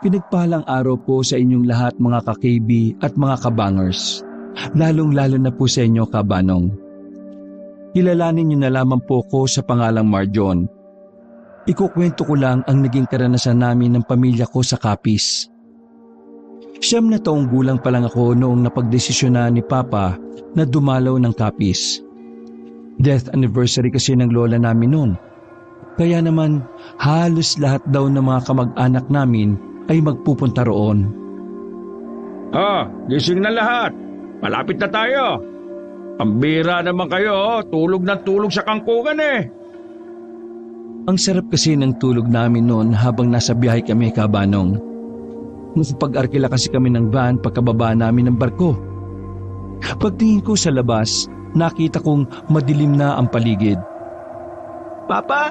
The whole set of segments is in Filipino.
Pinagpalang araw po sa inyong lahat mga ka-KB at mga kabangers. Lalong-lalo na po sa inyo, Kabanong. Kilalanin niyo na lamang po ko sa pangalang Marjon. Ikukwento ko lang ang naging karanasan namin ng pamilya ko sa Capiz. 9 na taong gulang pa lang ako noong napagdesisyonan ni Papa na dumalaw ng Capiz. Death anniversary kasi ng lola namin noon. Kaya naman halos lahat daw ng mga kamag-anak namin ay magpupunta roon. Gising na lahat. Malapit na tayo. Pambira naman kayo, tulog na tulog sa kangkungan eh. Ang sarap kasi ng tulog namin noon habang nasa biyahe kami, Kabanong. Nakapag-arkila kasi kami ng van pagkababa namin ng barko. Pagtingin ko sa labas, nakita kong madilim na ang paligid. Papa,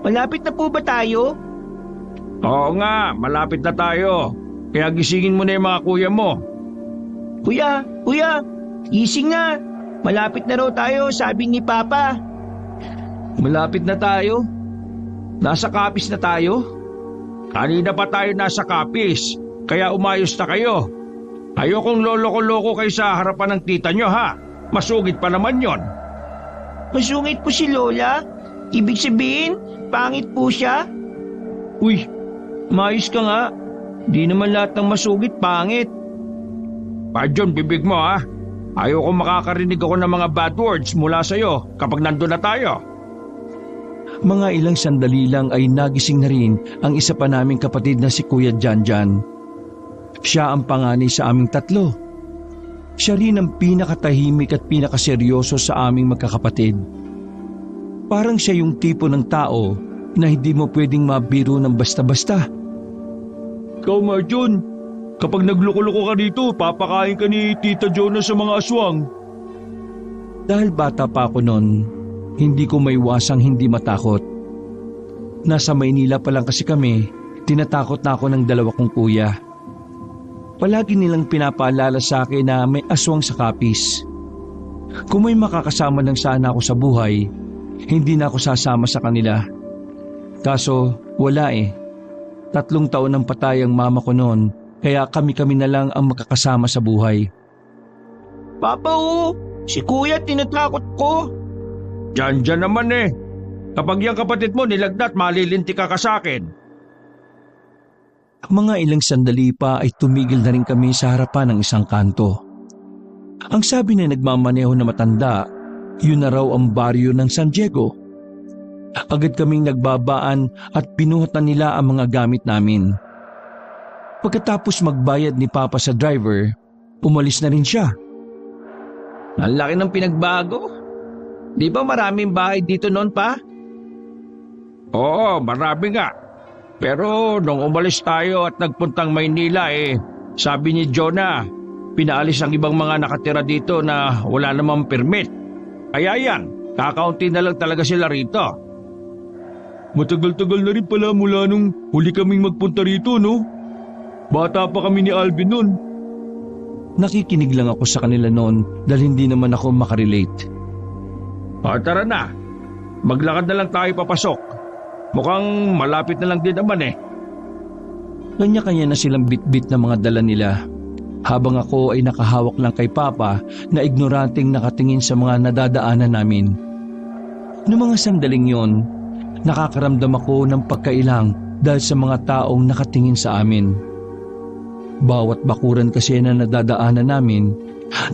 malapit na po ba tayo? Oo nga, malapit na tayo. Kaya gisingin mo na yung mga kuya mo. Kuya, gising na. Malapit na raw tayo, sabi ni Papa. Malapit na tayo? Nasa Capiz na tayo? Kanina pa tayo nasa Capiz, kaya umayos na kayo. Ayokong loloko-loko kayo sa harapan ng tita nyo ha. Masugid pa naman yon. Masungit po si Lola? Ibig sabihin, pangit po siya? Uy, maayos ka nga. Di naman lahat ng masugit pangit. Marjon, bibig mo ha. Ayokong makakarinig ako ng mga bad words mula sa'yo kapag nandun na tayo. Mga ilang sandali lang ay nagising na rin ang isa pa naming kapatid na si Kuya Janjan. Siya ang panganay sa aming tatlo. Siya rin ang pinakatahimik at pinakaseryoso sa aming magkakapatid. Parang siya yung tipo ng tao na hindi mo pwedeng mabiro ng basta-basta. Ikaw, Marjon, kapag nagloko-loko ka dito, papakain ka ni Tita Jonah sa mga aswang. Dahil bata pa ako noon, hindi ko maiwasang hindi matakot. Nasa Maynila pa lang kasi kami, tinatakot na ako ng 2 kong kuya. Palagi nilang pinapaalala sa akin na may aswang sa Capiz. Kung may makakasama lang sana ako sa buhay, hindi na ako sasama sa kanila. Kaso wala eh. 3 taon ang patay ang mama ko noon, kaya kami-kami na lang ang makakasama sa buhay. Papa si Kuya tinatakot ko. Diyan naman eh. Kapag yung kapatid mo nilagnat, malilinti ka sa akin. Mga ilang sandali pa ay tumigil na rin kami sa harapan ng isang kanto. Ang sabi na nagmamaneho na matanda, yun na raw ang baryo ng San Diego. Agad kaming nagbabaan at pinuhutan nila ang mga gamit namin. Pagkatapos magbayad ni Papa sa driver, umalis na rin siya. Ang laki ng pinagbago. Di ba maraming bahay dito noon pa? Oo, marami nga. Pero nung umalis tayo at nagpuntang Maynila sabi ni Jonah, pinaalis ang ibang mga nakatira dito na wala namang permit. Kaya yan, kakaunti na lang talaga sila rito. Matagal-tagal na rin pala mula nung huli kaming magpunta rito, no? Bata pa kami ni Alvin nun. Nakikinig lang ako sa kanila noon dahil hindi naman ako makarelate. Tara na. Maglakad na lang tayo papasok. Mukhang malapit na lang din naman eh. Kanya-kanya na silang bitbit na mga dala nila. Habang ako ay nakahawak lang kay Papa na ignoranting nakatingin sa mga nadadaanan namin. Noong mga sandaling yon, nakakaramdam ako ng pagkailang dahil sa mga taong nakatingin sa amin. Bawat bakuran kasi na nadadaanan namin,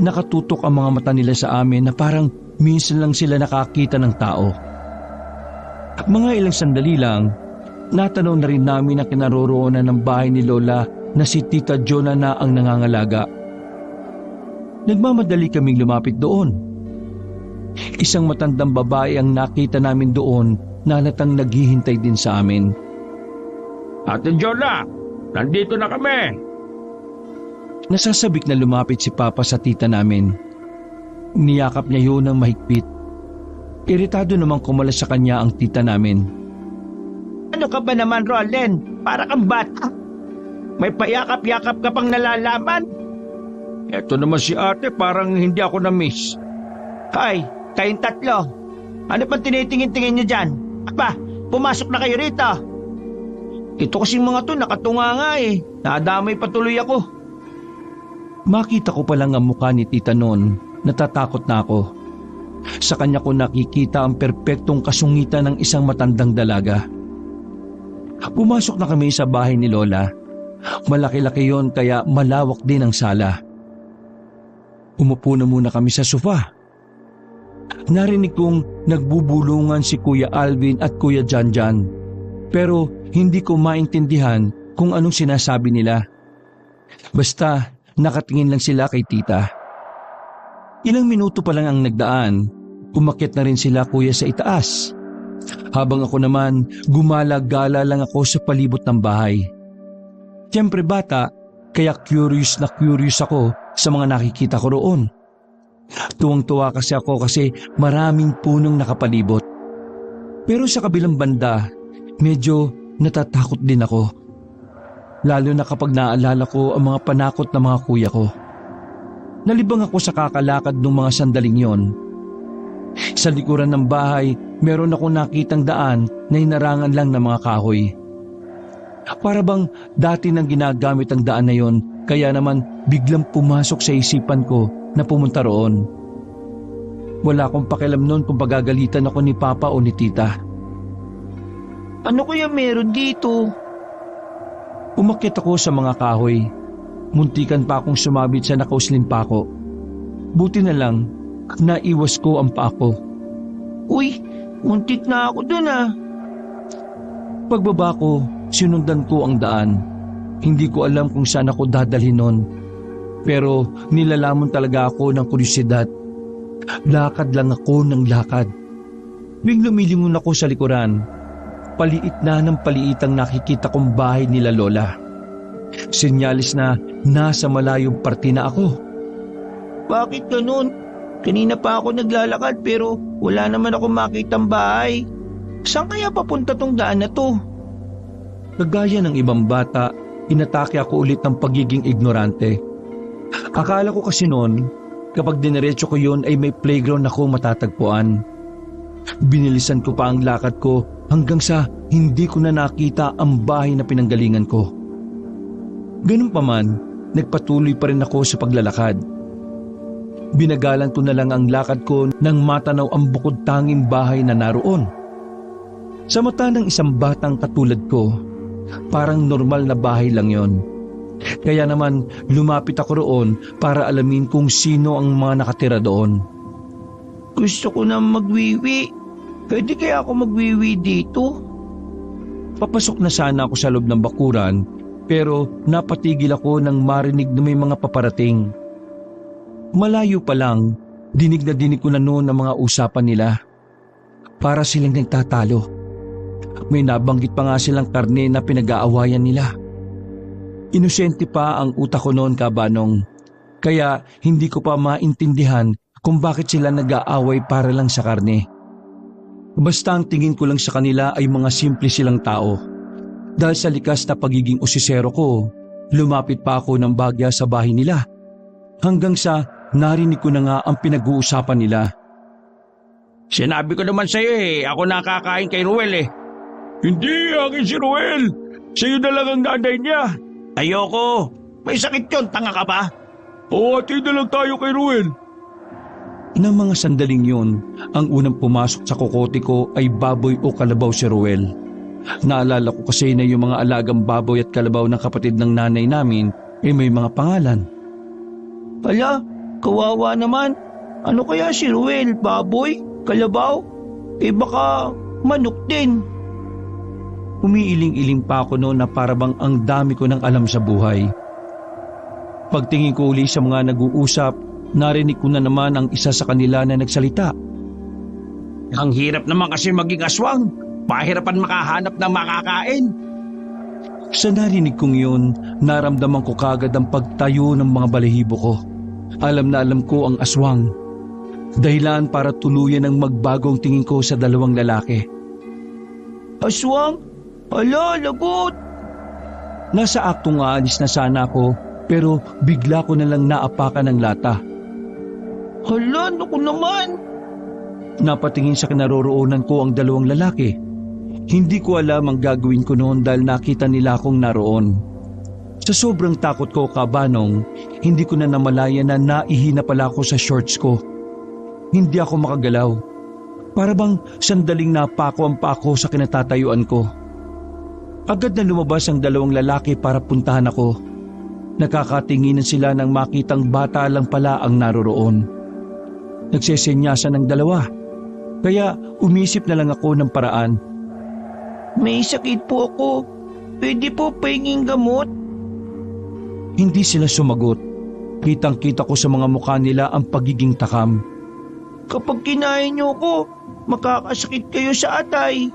nakatutok ang mga mata nila sa amin na parang minsan lang sila nakakita ng tao. Mga ilang sandali lang, natanaw na rin namin ang kinaroroonan ng bahay ni Lola na si Tita Jonah na ang nangangalaga. Nagmamadali kaming lumapit doon. Isang matandang babae ang nakita namin doon na halatang naghihintay din sa amin. Ate Jonah, nandito na kami. Nasasabik na lumapit si Papa sa tita namin. Niyakap niya yun ng mahigpit. Iritado namang kumalas sa kanya ang tita namin. Ano ka ba naman, Roland? Para kang bata. May payakap-yakap ka pang nalalaman. Eto naman si ate, parang hindi ako na-miss. Hoy, kayong tatlo. Ano pang tinitingin-tingin niyo dyan? Aba, pumasok na kayo rito. Ito kasing mga to nakatunga nga eh. Nadamay patuloy ako. Makita ko pa lang ang mukha ni tita noon, natatakot na ako. Sa kanya ko nakikita ang perpektong kasungitan ng isang matandang dalaga. Pumasok na kami sa bahay ni Lola. Malaki-laki yon kaya malawak din ang sala. Umupo na muna kami sa sofa. Narinig kong nagbubulungan si Kuya Alvin at Kuya Janjan. Pero hindi ko maintindihan kung anong sinasabi nila. Basta nakatingin lang sila kay tita. Ilang minuto pa lang ang nagdaan, umakyat na rin sila kuya sa itaas. Habang ako naman, gumala-gala lang ako sa palibot ng bahay. Siyempre bata, kaya curious na curious ako sa mga nakikita ko roon. Tuwang-tuwa kasi ako kasi maraming punong nakapalibot. Pero sa kabilang banda, medyo natatakot din ako. Lalo na kapag naalala ko ang mga panakot ng mga kuya ko. Nalibang ako sa kakalakad ng mga sandaling yon. Sa likuran ng bahay, meron akong nakitang daan na hinarangan lang ng mga kahoy. Para bang dati nang ginagamit ang daan na yon, kaya naman biglang pumasok sa isipan ko na pumunta roon. Wala akong pakialam noon kung pagagalitan ako ni Papa o ni Tita. Ano kaya meron dito? Umakyat ako sa mga kahoy. Muntikan pa akong sumabit sa nakausling pako. Buti na lang, naiwas ko ang pako. Uy, muntik na ako dun ah. Pagbaba ko, sinundan ko ang daan. Hindi ko alam kung saan ako dadalhin nun. Pero nilalamon talaga ako ng kuryosidad. Lakad lang ako ng lakad. Biglang lumilingon ako sa likuran. Paliit na ng paliit ang nakikita kong bahay nila Lola. Sinyalis na nasa malayong parte na ako. Bakit ganun? Kanina pa ako naglalakad pero wala naman ako makitang bahay. Saan kaya papunta tong daan na to? Kagaya ng ibang bata, inatake ako ulit ng pagiging ignorante. Akala ko kasi noon, kapag dinerecho ko yun ay may playground ako matatagpuan. Binilisan ko pa ang lakad ko hanggang sa hindi ko na nakita ang bahay na pinanggalingan ko. Ganun pa man, nagpatuloy pa rin ako sa paglalakad. Binagalan ko na lang ang lakad ko nang matanaw ang bukod tanging bahay na naroon. Sa mata ng isang batang katulad ko, parang normal na bahay lang yon. Kaya naman lumapit ako roon para alamin kung sino ang mga nakatira doon. Gusto ko na magwiwi. Pwede kaya ako magwiwi dito? Papasok na sana ako sa loob ng bakuran pero napatigil ako nang marinig na may mga paparating. Malayo pa lang, dinig na dinig ko na noon ang mga usapan nila. Para silang nagtatalo. May nabanggit pa nga silang karne na pinag-aawayan nila. Inosente pa ang utak ko noon, kabanong. Kaya hindi ko pa maintindihan kung bakit sila nag-aaway para lang sa karne. Basta ang tingin ko lang sa kanila ay mga simple silang tao. Dahil sa likas na pagiging usisero ko, lumapit pa ako ng bagya sa bahay nila. Hanggang sa narinig ko na nga ang pinag-uusapan nila. Sinabi ko naman sa'yo ako nakakain kay Ruel Hindi, akin si Ruel. Sa'yo na lang ang nanay niya. Ayoko. May sakit yun, tanga ka ba? Oo, ati na lang tayo kay Ruel. Nang mga sandaling yun, ang unang pumasok sa kokote ko ay baboy o kalabaw si Ruel. Naalala ko kasi na yung mga alagang baboy at kalabaw ng kapatid ng nanay namin ay may mga pangalan. Hala, kawawa naman. Ano kaya si Ruel? Baboy? Kalabaw? Baka manok din. Umiiling-iling pa ako noon na parabang ang dami ko ng alam sa buhay. Pagtingin ko uli sa mga nag-uusap, narinig ko na naman ang isa sa kanila na nagsalita. Ang hirap naman kasi maging aswang. Pahirapan makahanap ng makakain. Sa narinig kong yun, naramdaman ko kagad ang pagtayo ng mga balahibo ko. Alam na alam ko ang aswang. Dahilan para tuluyan ang magbagong tingin ko sa dalawang lalaki. Aswang? Hala, lagot! Nasa aktong aalis na sana ako, pero bigla ko na lang naapakan ng lata. Hala, naku naman! Napatingin sa kinaroroonan ko ang dalawang lalaki. Hindi ko alam ang gagawin ko noon dahil nakita nila akong naroon. Sa sobrang takot ko, Kabanong, hindi ko na namalaya na naihina pala ako sa shorts ko. Hindi ako makagalaw. Para bang sandaling napako ang pako sa kinatatayuan ko. Agad na lumabas ang dalawang lalaki para puntahan ako. Nakakatinginan sila nang makitang bata lang pala ang naroroon. Nagsesenyasan ng dalawa. Kaya umisip na lang ako ng paraan. May sakit po ako. Pwede po pahinging gamot? Hindi sila sumagot. Kitang-kita ko sa mga mukha nila ang pagiging takam. Kapag kinain niyo ko, makakasakit kayo sa atay.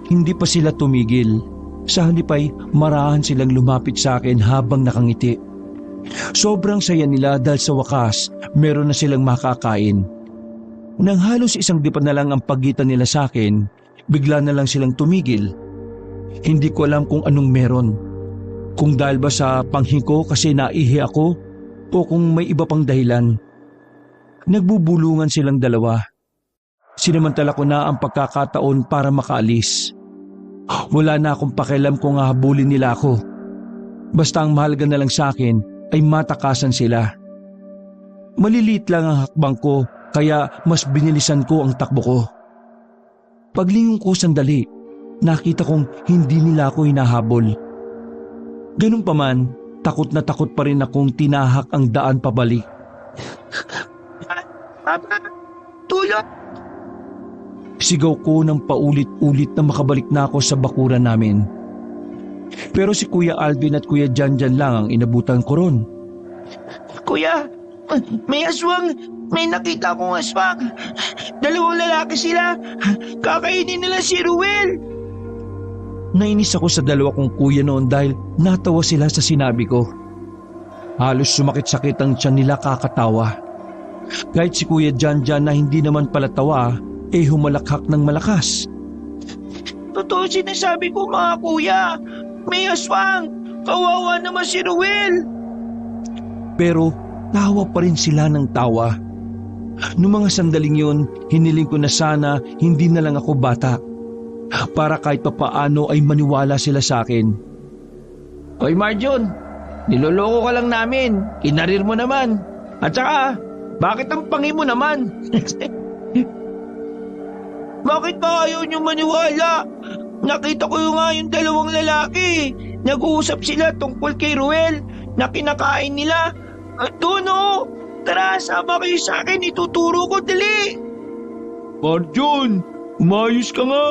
Hindi pa sila tumigil. Sa halip ay marahan silang lumapit sa akin habang nakangiti. Sobrang saya nila dahil sa wakas meron na silang makakain. Nang halos isang dipa na lang ang pagitan nila sa akin, bigla na lang silang tumigil. Hindi ko alam kung anong meron. Kung dahil ba sa panghinko kasi naihi ako o kung may iba pang dahilan. Nagbubulungan silang dalawa. Sinamantala ko na ang pagkakataon para makaalis. Wala na akong pakialam kung hahabulin nila ako. Basta ang mahalaga na lang sa akin ay matakasan sila. Maliliit lang ang hakbang ko kaya mas binilisan ko ang takbo ko. Paglingon ko sandali, nakita kong hindi nila ako hinahabol. Ganun pa man, takot na takot pa rin akong tinahak ang daan pabalik. Papa, tulong! Sigaw ko ng paulit-ulit na makabalik na ako sa bakuran namin. Pero si Kuya Alvin at Kuya Janjan lang ang inabutan ko ron. Kuya, may aswang! May nakita akong aswang! Dalawang lalaki sila! Kakainin nila si Ruel! Nainis ako sa dalawa kong kuya noon dahil natawa sila sa sinabi ko. Halos sumakit-sakit ang tiyan nila kakatawa. Kahit si Kuya Janjan na hindi naman pala tawa, humalakhak ng malakas. Totoo sinasabi ko mga kuya! May aswang! Kawawa naman si Ruel! Pero tawa pa rin sila ng tawa. Noong mga sandaling yun, hiniling ko na sana hindi na lang ako bata. Para kahit papaano ay maniwala sila sa akin. Hoy Marjon, niloloko ka lang namin. Kinarir mo naman. At saka, bakit ang pangi mo naman? Bakit ba ayaw niyo maniwala? Nakita ko nga yung dalawang lalaki. Nag-uusap sila tungkol kay Ruel na kinakain nila. At doon tara sama kayo sa akin, ituturo ko dali. Marjon, umayos ka nga.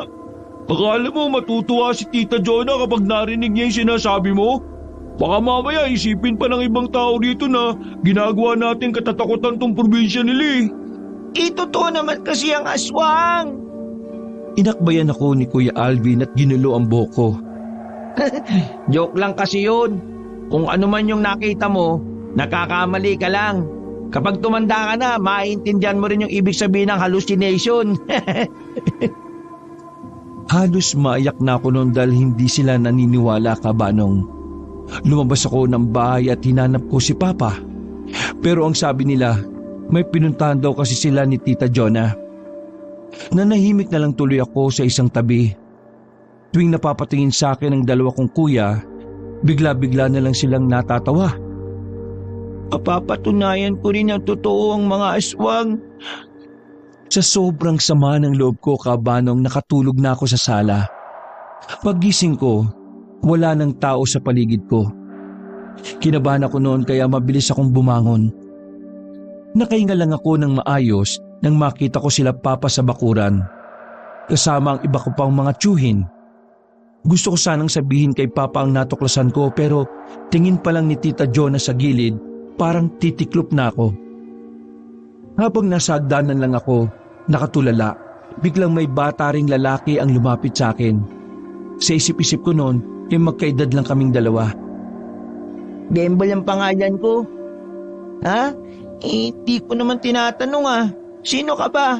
Akala mo matutuwa si Tita Jonah kapag narinig niya yung sinasabi mo? Baka mamaya isipin pa ng ibang tao dito na ginagawa natin katatakutan tong probinsya nila eh. Totoo naman kasi ang aswang. Inakbayan ako ni Kuya Alvin at ginulo ang buhok ko. Joke lang kasi yun. Kung ano man yung nakita mo, nakakamali ka lang. Kapag tumanda ka na, maintindihan mo rin yung ibig sabihin ng hallucination. Halos maiyak na ako noon dahil hindi sila naniniwala, Kabanong. Lumabas ako ng bahay at hinanap ko si Papa. Pero ang sabi nila, may pinuntahan daw kasi sila ni Tita Jonah. Nanahimik na lang tuloy ako sa isang tabi. Tuwing napapatingin sa akin ang dalawa kong kuya, bigla-bigla na lang silang natatawa. Papatunayan ko rin ang totoo ang mga aswang. Sa sobrang sama ng loob ko, Kabanong, nakatulog na ako sa sala. Paggising ko, wala nang tao sa paligid ko. Kinabahan ako noon kaya mabilis akong bumangon. Nakahinga lang ako ng maayos nang makita ko sila Papa sa bakuran. Kasama ang iba ko pang mga tiyuhin. Gusto ko sanang sabihin kay Papa ang natuklasan ko pero tingin pa lang ni Tita Jonah sa gilid, parang titiklop na ako. Habang nasa hagdanan lang ako, nakatulala, biglang may bata ring lalaki ang lumapit sa akin. Sa isip-isip ko noon, magkaedad lang kaming dalawa. Bembol ang pangalan ko. Ha? Hindi ko naman tinatanong Sino ka ba?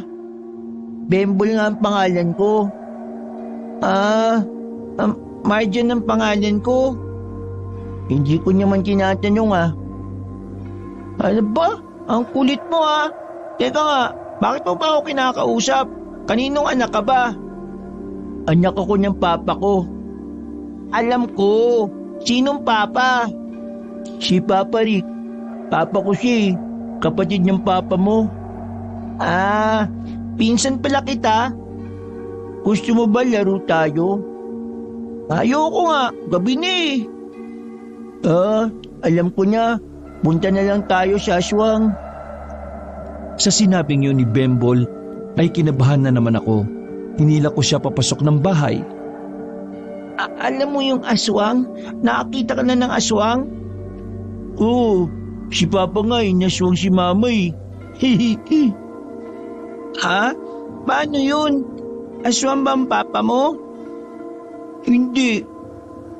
Bembol nga ang pangalan ko. Marjon ang pangalan ko. Hindi ko naman tinatanong Ano ba? Ang kulit mo Teka nga, bakit mo pa ako kinakausap? Kaninong anak ka ba? Anak ako ng papa ko. Alam ko. Sinong papa? Si Papa Rick. Papa ko siya eh. Kapatid ng papa mo. Ah, pinsan pala kita. Gusto mo ba laro tayo? Ayoko nga, gabi na eh. Alam ko na. Punta na lang tayo sa aswang. Sa sinabing yun ni Bembol ay kinabahan na naman ako. Hinila ko siya papasok ng bahay. Alam mo yung aswang? Nakakita ka na ng aswang? Oo, si Papa nga inaswang si Mama eh. Ha? Paano yun? Aswang ba ang Papa mo? Hindi.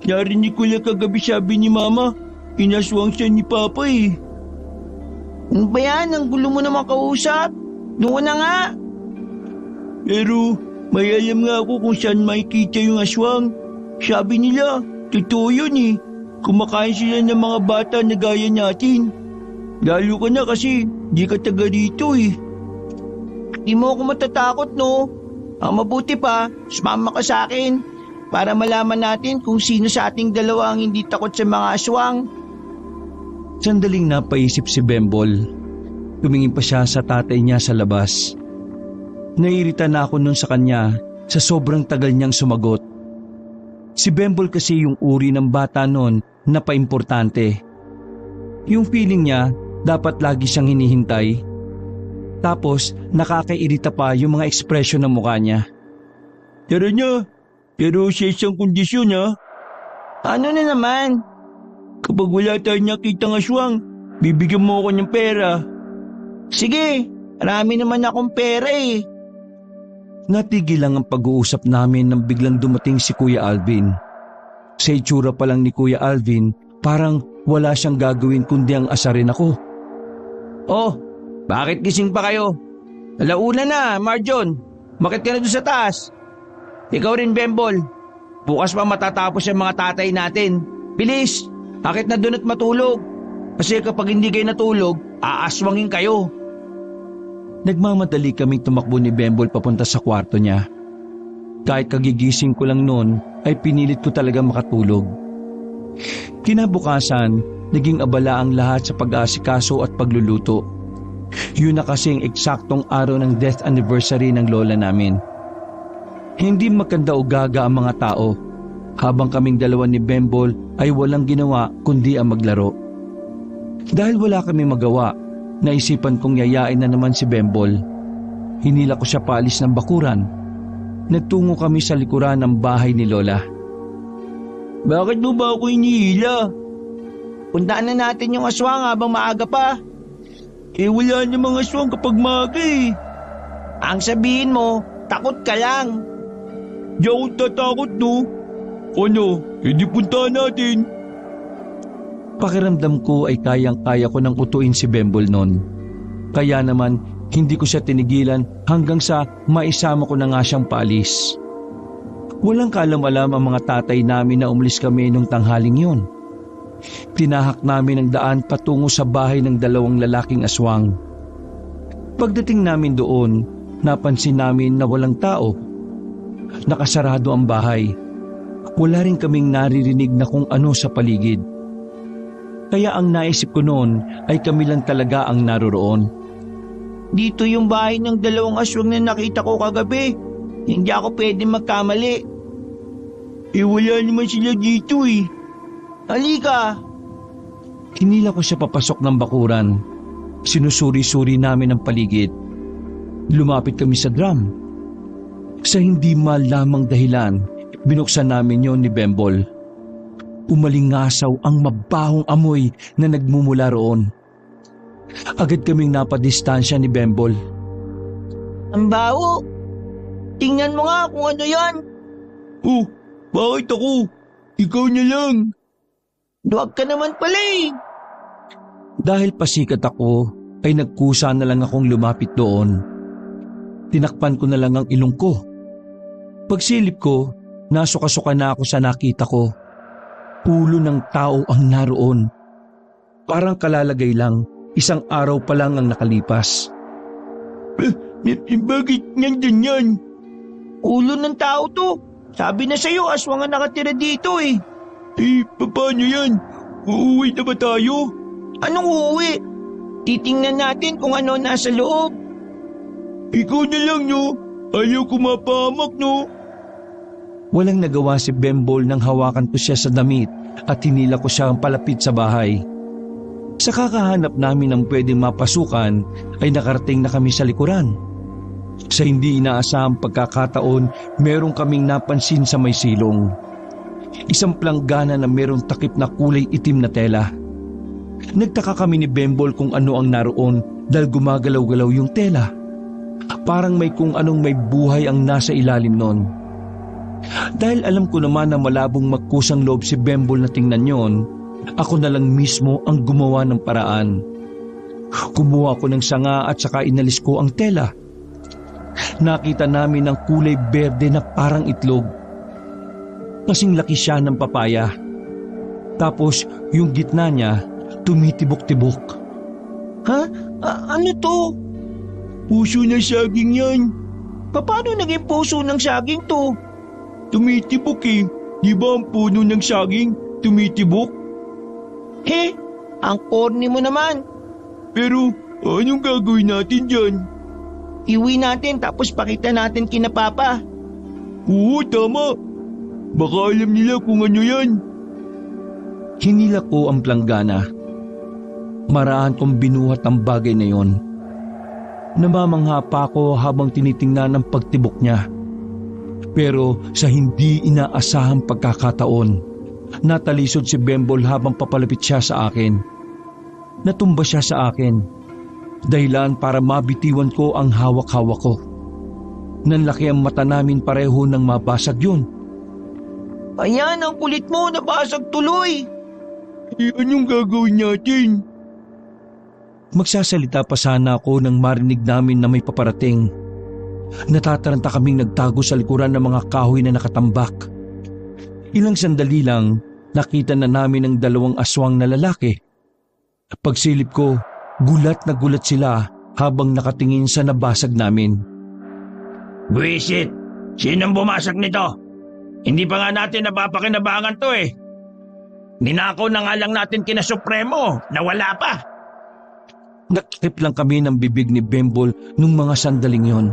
Narinig ko lang kagabi sabi ni Mama, inaswang siya ni Papa eh. Ano ba yan? Ang gulo mo naman kausap. Doon na nga. Pero may alam nga ako kung saan makikita yung aswang. Sabi nila, totoo yun eh. Kumakain sila ng mga bata na gaya natin. Lalo ka na kasi di ka taga dito eh. Di mo ako matatakot no? Ang mabuti pa, sumama ka sa akin para malaman natin kung sino sa ating dalawa ang hindi takot sa mga aswang. Sandaling napaisip si Bembol. Tumingin pa siya sa tatay niya sa labas. Nairita na ako nun sa kanya sa sobrang tagal niyang sumagot. Si Bembol kasi yung uri ng bata nun na paimportante. Yung feeling niya dapat lagi siyang hinihintay. Tapos nakakairita pa yung mga ekspresyon ng mukha niya. Tara niya, pero sa isang kondisyon ha. Ano na naman? Kapag wala tayong nakitang aswang, bibigyan mo ako ng pera. Sige, marami naman akong pera eh. Natigil lang ang pag-uusap namin nang biglang dumating si Kuya Alvin. Sa itsura pa lang ni Kuya Alvin, parang wala siyang gagawin kundi ang asarin ako. Oh, bakit gising pa kayo? Alauna na, Marjon. Bakit ka na doon sa taas? Ikaw rin, Bembol. Bukas pa matatapos yung mga tatay natin. Bilis, bakit na doon at matulog? Kasi kapag hindi kayo natulog, aaswangin kayo. Nagmamadali kaming tumakbo ni Bembol papunta sa kwarto niya. Kahit kagigising ko lang noon ay pinilit ko talaga makatulog. Kinabukasan, naging abala ang lahat sa pag-aasikaso at pagluluto. Yun na kasing eksaktong araw ng death anniversary ng lola namin. Hindi magkanda o gaga ang mga tao. Habang kaming dalawa ni Bembol ay walang ginawa kundi ang maglaro. Dahil wala kaming magawa, naisipan kong yayain na naman si Bembol. Hinila ko siya paalis ng bakuran. Nagtungo kami sa likuran ng bahay ni Lola. Bakit mo ba ako inihila? Puntaan na natin yung aswang habang maaga pa. Eh wala namang aswang kapag maaga eh. Ang sabihin mo, takot ka lang. Di ako tatakot no. Ano, hindi puntaan natin. Pakiramdam ko ay kayang-kaya ko nang utuin si Bembol noon. Kaya naman, hindi ko siya tinigilan hanggang sa maisama ko na nga siyang paalis. Walang kaalam-alam ang mga tatay namin na umalis kami nung tanghaling yun. Tinahak namin ang daan patungo sa bahay ng dalawang lalaking aswang. Pagdating namin doon, napansin namin na walang tao. Nakasarado ang bahay. Wala rin kaming naririnig na kung ano sa paligid. Kaya ang naisip ko noon ay kami lang talaga ang naroroon. Dito yung bahay ng dalawang aswang na nakita ko kagabi. Hindi ako pwede magkamali. Eh wala naman sila dito eh. Halika! Hinila ko siya papasok ng bakuran. Sinusuri-suri namin ang paligid. Lumapit kami sa drum. Sa hindi malamang dahilan, binuksan namin yon ni Bembol. Umalingasaw ang mabahong amoy na nagmumula roon. Agad kaming napadistansya ni Bembol. Ang baho! Tingnan mo nga kung ano yan! Oh, bakit ako? Ikaw na lang! Duwag ka naman pala eh! Dahil pasikat ako, ay nagkusa na lang akong lumapit doon. Tinakpan ko na lang ang ilong ko. Pagsilip ko, nasuka-suka na ako sa nakita ko. Ulo ng tao ang naroon. Parang kalalagay lang, isang araw pa lang ang nakalipas. Bakit nandun yan? Ulo ng tao to. Sabi na sa'yo, aswang ang nakatira dito eh. Paano yan? Uuwi na ba tayo? Anong uuwi? Titingnan natin kung ano nasa loob. Ikaw na lang, no? Ayaw ko mapahamak, no? Walang nagawa si Bembol nang hawakan ko siya sa damit at hinila ko siya palapit sa bahay. Sa kakahanap namin ng pwedeng mapasukan ay nakarating na kami sa likuran. Sa hindi inaasahang pagkakataon, meron kaming napansin sa may silong. Isang planggana na merong takip na kulay itim na tela. Nagtaka kami ni Bembol kung ano ang naroon dahil gumagalaw-galaw yung tela. Parang may kung anong may buhay ang nasa ilalim nun. Dahil alam ko naman na malabong magkusang loob si Bembol na tingnan yon, ako na lang mismo ang gumawa ng paraan. Kumuha ko ng sanga at saka inalis ko ang tela. Nakita namin ang kulay berde na parang itlog. Kasing laki siya ng papaya. Tapos yung gitna niya tumitibok-tibok. Ha? Ano to? Puso na saging yan. Paano naging puso ng saging to? Tumitibok eh. Di ba ang puno ng saging tumitibok? He, ang corny mo naman. Pero anong gagawin natin dyan? Iwi natin tapos pakita natin kina Papa. Oo, tama. Baka alam nila kung ano yan. Hinila ko ang planggana. Maraan kong binuhat ang bagay na yon. Namamangha pa ako habang tinitingnan ang pagtibok niya. Pero sa hindi inaasahang pagkakataon, natalisod si Bembol habang papalapit siya sa akin. Natumba siya sa akin. Dahilan para mabitiwan ko ang hawak-hawak ko. Nanlaki ang mata namin pareho nang mabasag yun. Ayan, ang kulit mo, nabasag tuloy. Anong gagawin natin? Magsasalita pa sana ako nang marinig namin na may paparating. Natataranta kaming nagtago sa likuran ng mga kahoy na nakatambak. Ilang sandali lang, nakita na namin ang dalawang aswang na lalaki. Pagsilip ko, gulat na gulat sila habang nakatingin sa nabasag namin. Buwisit! Sinong bumasag nito? Hindi pa nga natin napapakinabangan to eh. Ninakaw na nga lang natin kina Supremo na wala pa. Nakikip lang kami ng bibig ni Bembol nung mga sandaling yon.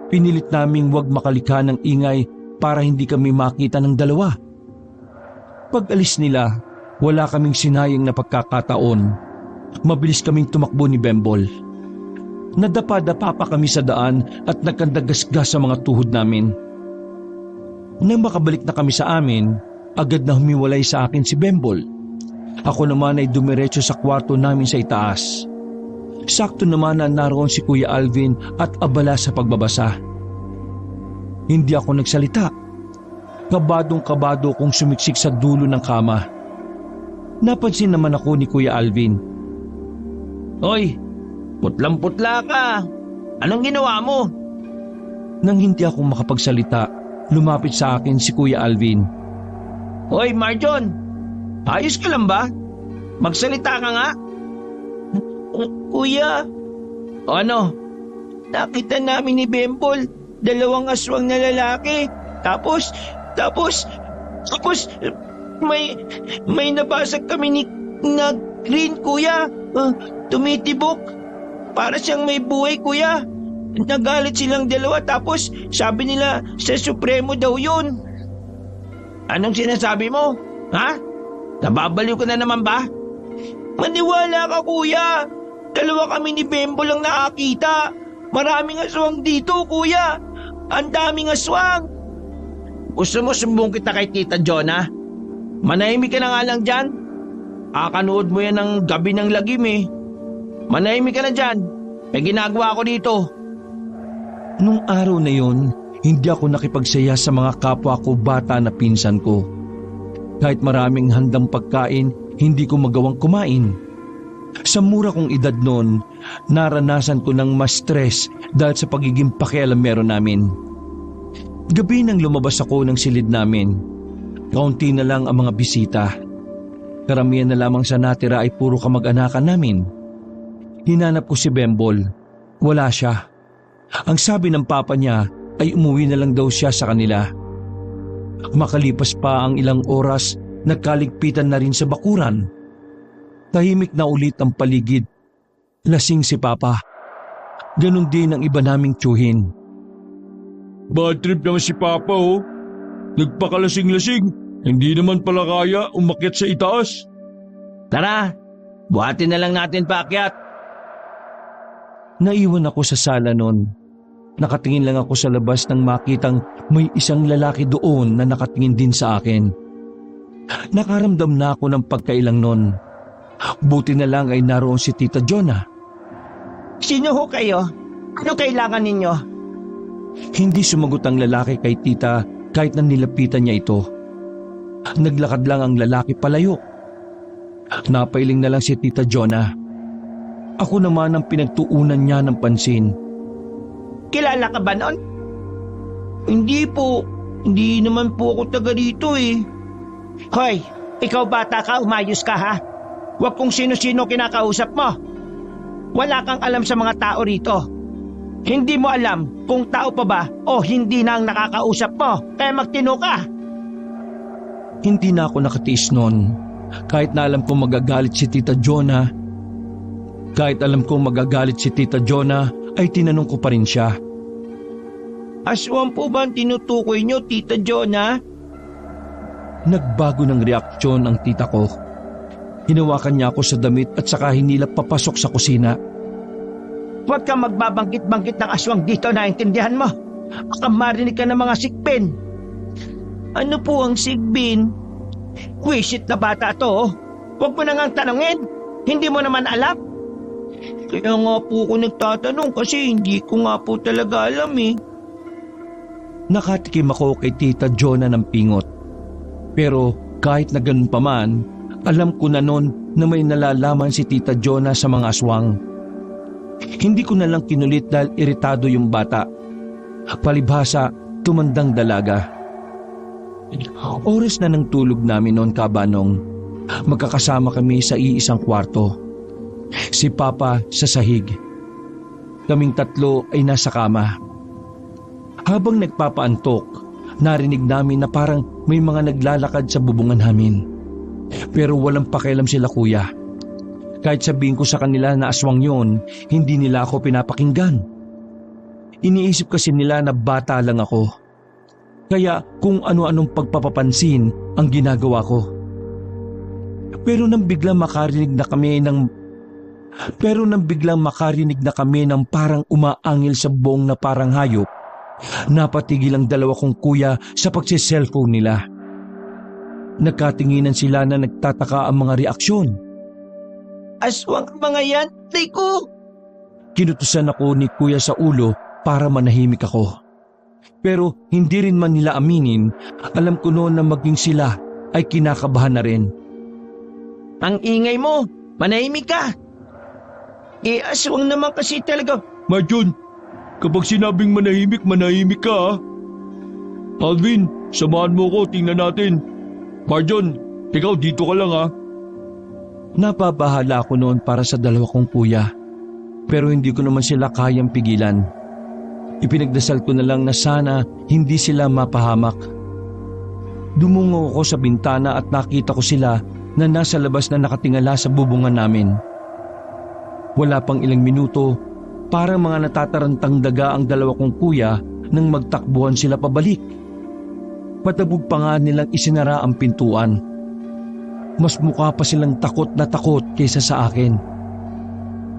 Pinilit naming huwag makalika ng ingay para hindi kami makita ng dalawa. Pag alis nila, wala kaming sinayang na pagkakataon. Mabilis kaming tumakbo ni Bembol. Nadapa-dapa pa kami sa daan at nagkandagasgas sa mga tuhod namin. Nang makabalik na kami sa amin, agad na humiwalay sa akin si Bembol. Ako naman ay dumiretso sa kwarto namin sa itaas. Sakto naman na naroon si Kuya Alvin at abala sa pagbabasa. Hindi ako nagsalita. Kabadong-kabado kong sumiksik sa dulo ng kama. Napansin naman ako ni Kuya Alvin. Hoy, putlang-putla ka. Anong ginawa mo? Nang hindi ako makapagsalita, lumapit sa akin si Kuya Alvin. Hoy, Marjon, ayos ka lang ba? Magsalita ka nga. Kuya. O ano? Nakita namin ni Bembol, dalawang aswang na lalaki. Tapos, may nabasag kami na green, kuya. Tumitibok. Para siyang may buhay, kuya. Nagalit silang dalawa tapos sabi nila sa Supremo daw yun. Anong sinasabi mo? Ha? Nababaliw ka na naman ba? Maniwala ka, kuya. Dalawa kami ni Bembol lang nakakita. Maraming aswang dito, kuya. Ang daming aswang. Gusto mo sumbong kita kay Tita Jonah? Manahimik ka na nga lang dyan. Akanood mo yan ng gabi ng lagim eh. Manahimik ka na dyan. May ginagawa ko dito. Nung araw na yon, hindi ako nakipagsaya sa mga kapwa ko bata na pinsan ko. Kahit maraming handang pagkain, hindi ko magawang kumain. Sa mura kong edad noon, naranasan ko ng mas stress dahil sa pagiging pakialamero namin. Gabi nang lumabas ako ng silid namin, kaunti na lang ang mga bisita. Karamihan na lamang sa natira ay puro kamag-anakan namin. Hinanap ko si Bembol. Wala siya. Ang sabi ng papa niya ay umuwi na lang daw siya sa kanila. Makalipas pa ang ilang oras, nagkaligpitan na rin sa bakuran. Tahimik na ulit ang paligid. Lasing si Papa. Ganon din ang iba naming tiyuhin. Bad trip naman si Papa oh. Nagpakalasing-lasing. Hindi naman pala kaya umakyat sa itaas. Tara, buhatin na lang natin paakyat. Naiwan ako sa sala noon. Nakatingin lang ako sa labas nang makitang may isang lalaki doon na nakatingin din sa akin. Nakaramdam na ako ng pagkailang noon. Buti na lang ay naroon si Tita Jonah. Sino ho kayo? Ano kailangan ninyo? Hindi sumagot ang lalaki kay Tita kahit na nilapitan niya ito. Naglakad lang ang lalaki palayo. Napailing na lang si Tita Jonah. Ako naman ang pinagtuunan niya ng pansin. Kilala ka ba noon? Hindi po. Hindi naman po ako taga dito eh. Hoy, ikaw bata ka, umayos ka ha? Huwag kung sino-sino kinakausap mo. Wala kang alam sa mga tao rito. Hindi mo alam kung tao pa ba o hindi na ang nakakausap mo. Kaya magtino ka. Hindi na ako nakatiis noon. Kahit na alam kong magagalit si Tita Jonah, ay tinanong ko pa rin siya. Aswang po ba ang tinutukoy nyo, Tita Jonah? Nagbago ng reaksyon ang tita ko. Hinawakan niya ako sa damit at saka hinilap papasok sa kusina. Huwag kang magbabanggit-banggit ng aswang dito, naintindihan mo? Baka marinig ka ng mga sigbin. Ano po ang sigbin? Wisit na bata to, oh. Huwag mo na ngang tanongin. Hindi mo naman alam. Kaya nga po ako nagtatanong kasi hindi ko nga po talaga alam eh. Nakatikim ako kay Tita Jonah ng pingot. Pero kahit na ganun pa man, alam ko na noon na may nalalaman si Tita Jonah sa mga aswang. Hindi ko na lang kinulit dahil iritado yung bata. Palibhasa, tumandang dalaga. Oras na ng tulog namin noon, Kabanong. Magkakasama kami sa iisang kwarto. Si Papa sa sahig. Kaming tatlo ay nasa kama. Habang nagpapaantok, narinig namin na parang may mga naglalakad sa bubungan namin. Pero walang pakialam sila, kuya. Kahit sabihin ko sa kanila na aswang yon, hindi nila ako pinapakinggan. Iniisip kasi nila na bata lang ako. Kaya kung ano-anong pagpapapansin ang ginagawa ko. Pero nang biglang makarinig na kami ng parang umaangil sa buong na parang hayop, napatigil ang dalawa kong kuya sa pagsiselfone nila. Nagkatinginan sila na nagtataka ang mga reaksyon. Aswang ang mga yan, ko. Kinutusan ako ni kuya sa ulo para manahimik ako. Pero hindi rin man nila aminin, alam ko noon na maging sila ay kinakabahan na rin. Ang ingay mo, manahimik ka. Aswang naman kasi talaga. Marjon, kapag sinabing manahimik ka ha. Alvin, samahan mo ko, tingnan natin. Marjon, ikaw dito ka lang ha. Napabahala ako noon para sa dalawa kong kuya. Pero hindi ko naman sila kayang pigilan. Ipinagdasal ko na lang na sana hindi sila mapahamak. Dumungo ako sa bintana at nakita ko sila na nasa labas na nakatingala sa bubungan namin. Wala pang ilang minuto, parang mga natatarantang daga ang dalawa kong kuya nang magtakbuhan sila pabalik. Patabog pa nga nilang isinara ang pintuan. Mas mukha pa silang takot na takot kaysa sa akin.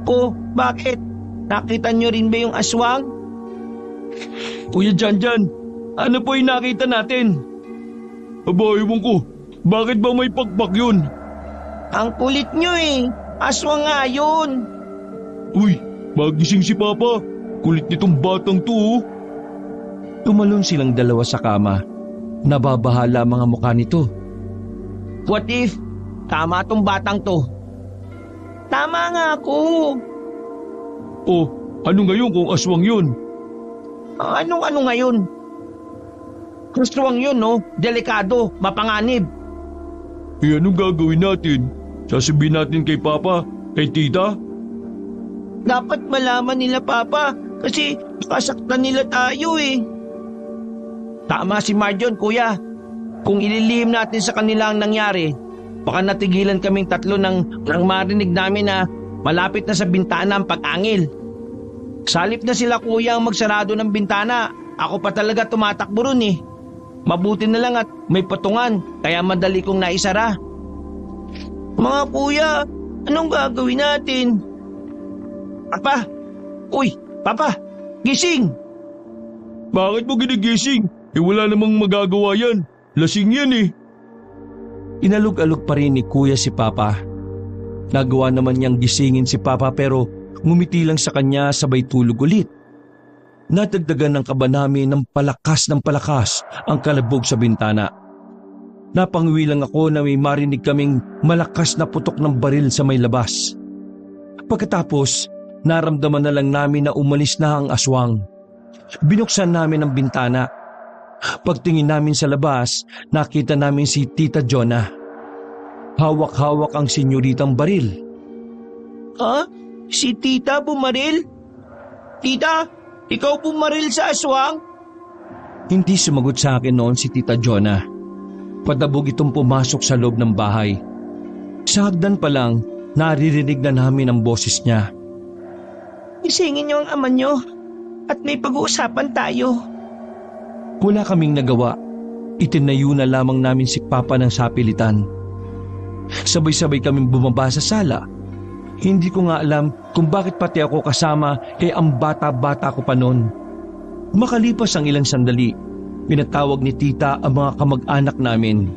Oh, bakit? Nakita nyo rin ba yung aswang? Kuya Janjan, ano po yung nakita natin? Aba, ewan ko. Bakit ba may pakpak yun? Ang kulit nyo eh. Aswang nga yun. Uy, magising si Papa. Kulit nitong batang to oh. Tumalon silang dalawa sa kama. Nababahala mga mukha nito. What if tama tong batang to? Tama nga ako. Oh, ano ngayon kung aswang yun? Anong ngayon? Aswang yun, no? Delikado, mapanganib. Eh anong gagawin natin? Sasabihin natin kay Papa, kay Tita? Dapat malaman nila, Papa, kasi kasaktan nila tayo eh. Tama si Marjon, kuya. Kung ililihim natin sa kanila ang nangyari, baka natigilan kaming tatlo nang marinig namin na malapit na sa bintana ang pag-angil. Salip na sila kuya ang magsarado ng bintana. Ako pa talaga tumatakbo ron eh. Mabuti na lang at may patungan, kaya madali kong naisara. Mga kuya, anong gagawin natin? Papa! Uy, Papa! Gising! Bakit mo ginigising? Wala namang magagawa yan. Lasing yan eh. Inalog-alog pa rin ni Kuya si Papa. Nagawa naman niyang gisingin si Papa pero ngumiti lang sa kanya sabay tulog ulit. Nadagdagan ng kaba namin ng palakas ang kalabog sa bintana. Napangwi lang ako na may marinig kaming malakas na putok ng baril sa may labas. Pagkatapos, naramdaman na lang namin na umalis na ang aswang. Binuksan namin ang bintana. Pagtingin namin sa labas, nakita namin si Tita Jonah. Hawak-hawak ang senyoritang baril. Ha? Si Tita bumaril? Tita, ikaw bumaril sa aswang? Hindi sumagot sa akin noon si Tita Jonah. Padabog itong pumasok sa loob ng bahay. Sa hagdan pa lang, naririnig na namin ang boses niya. Isingin niyo ang ama niyo at may pag-uusapan tayo. Wala kaming nagawa. Itinayo na lamang namin si Papa ng sapilitan. Sabay-sabay kaming bumaba sa sala. Hindi ko nga alam kung bakit pati ako kasama kay ang bata-bata ko pa noon. Makalipas ang ilang sandali, pinatawag ni Tita ang mga kamag-anak namin.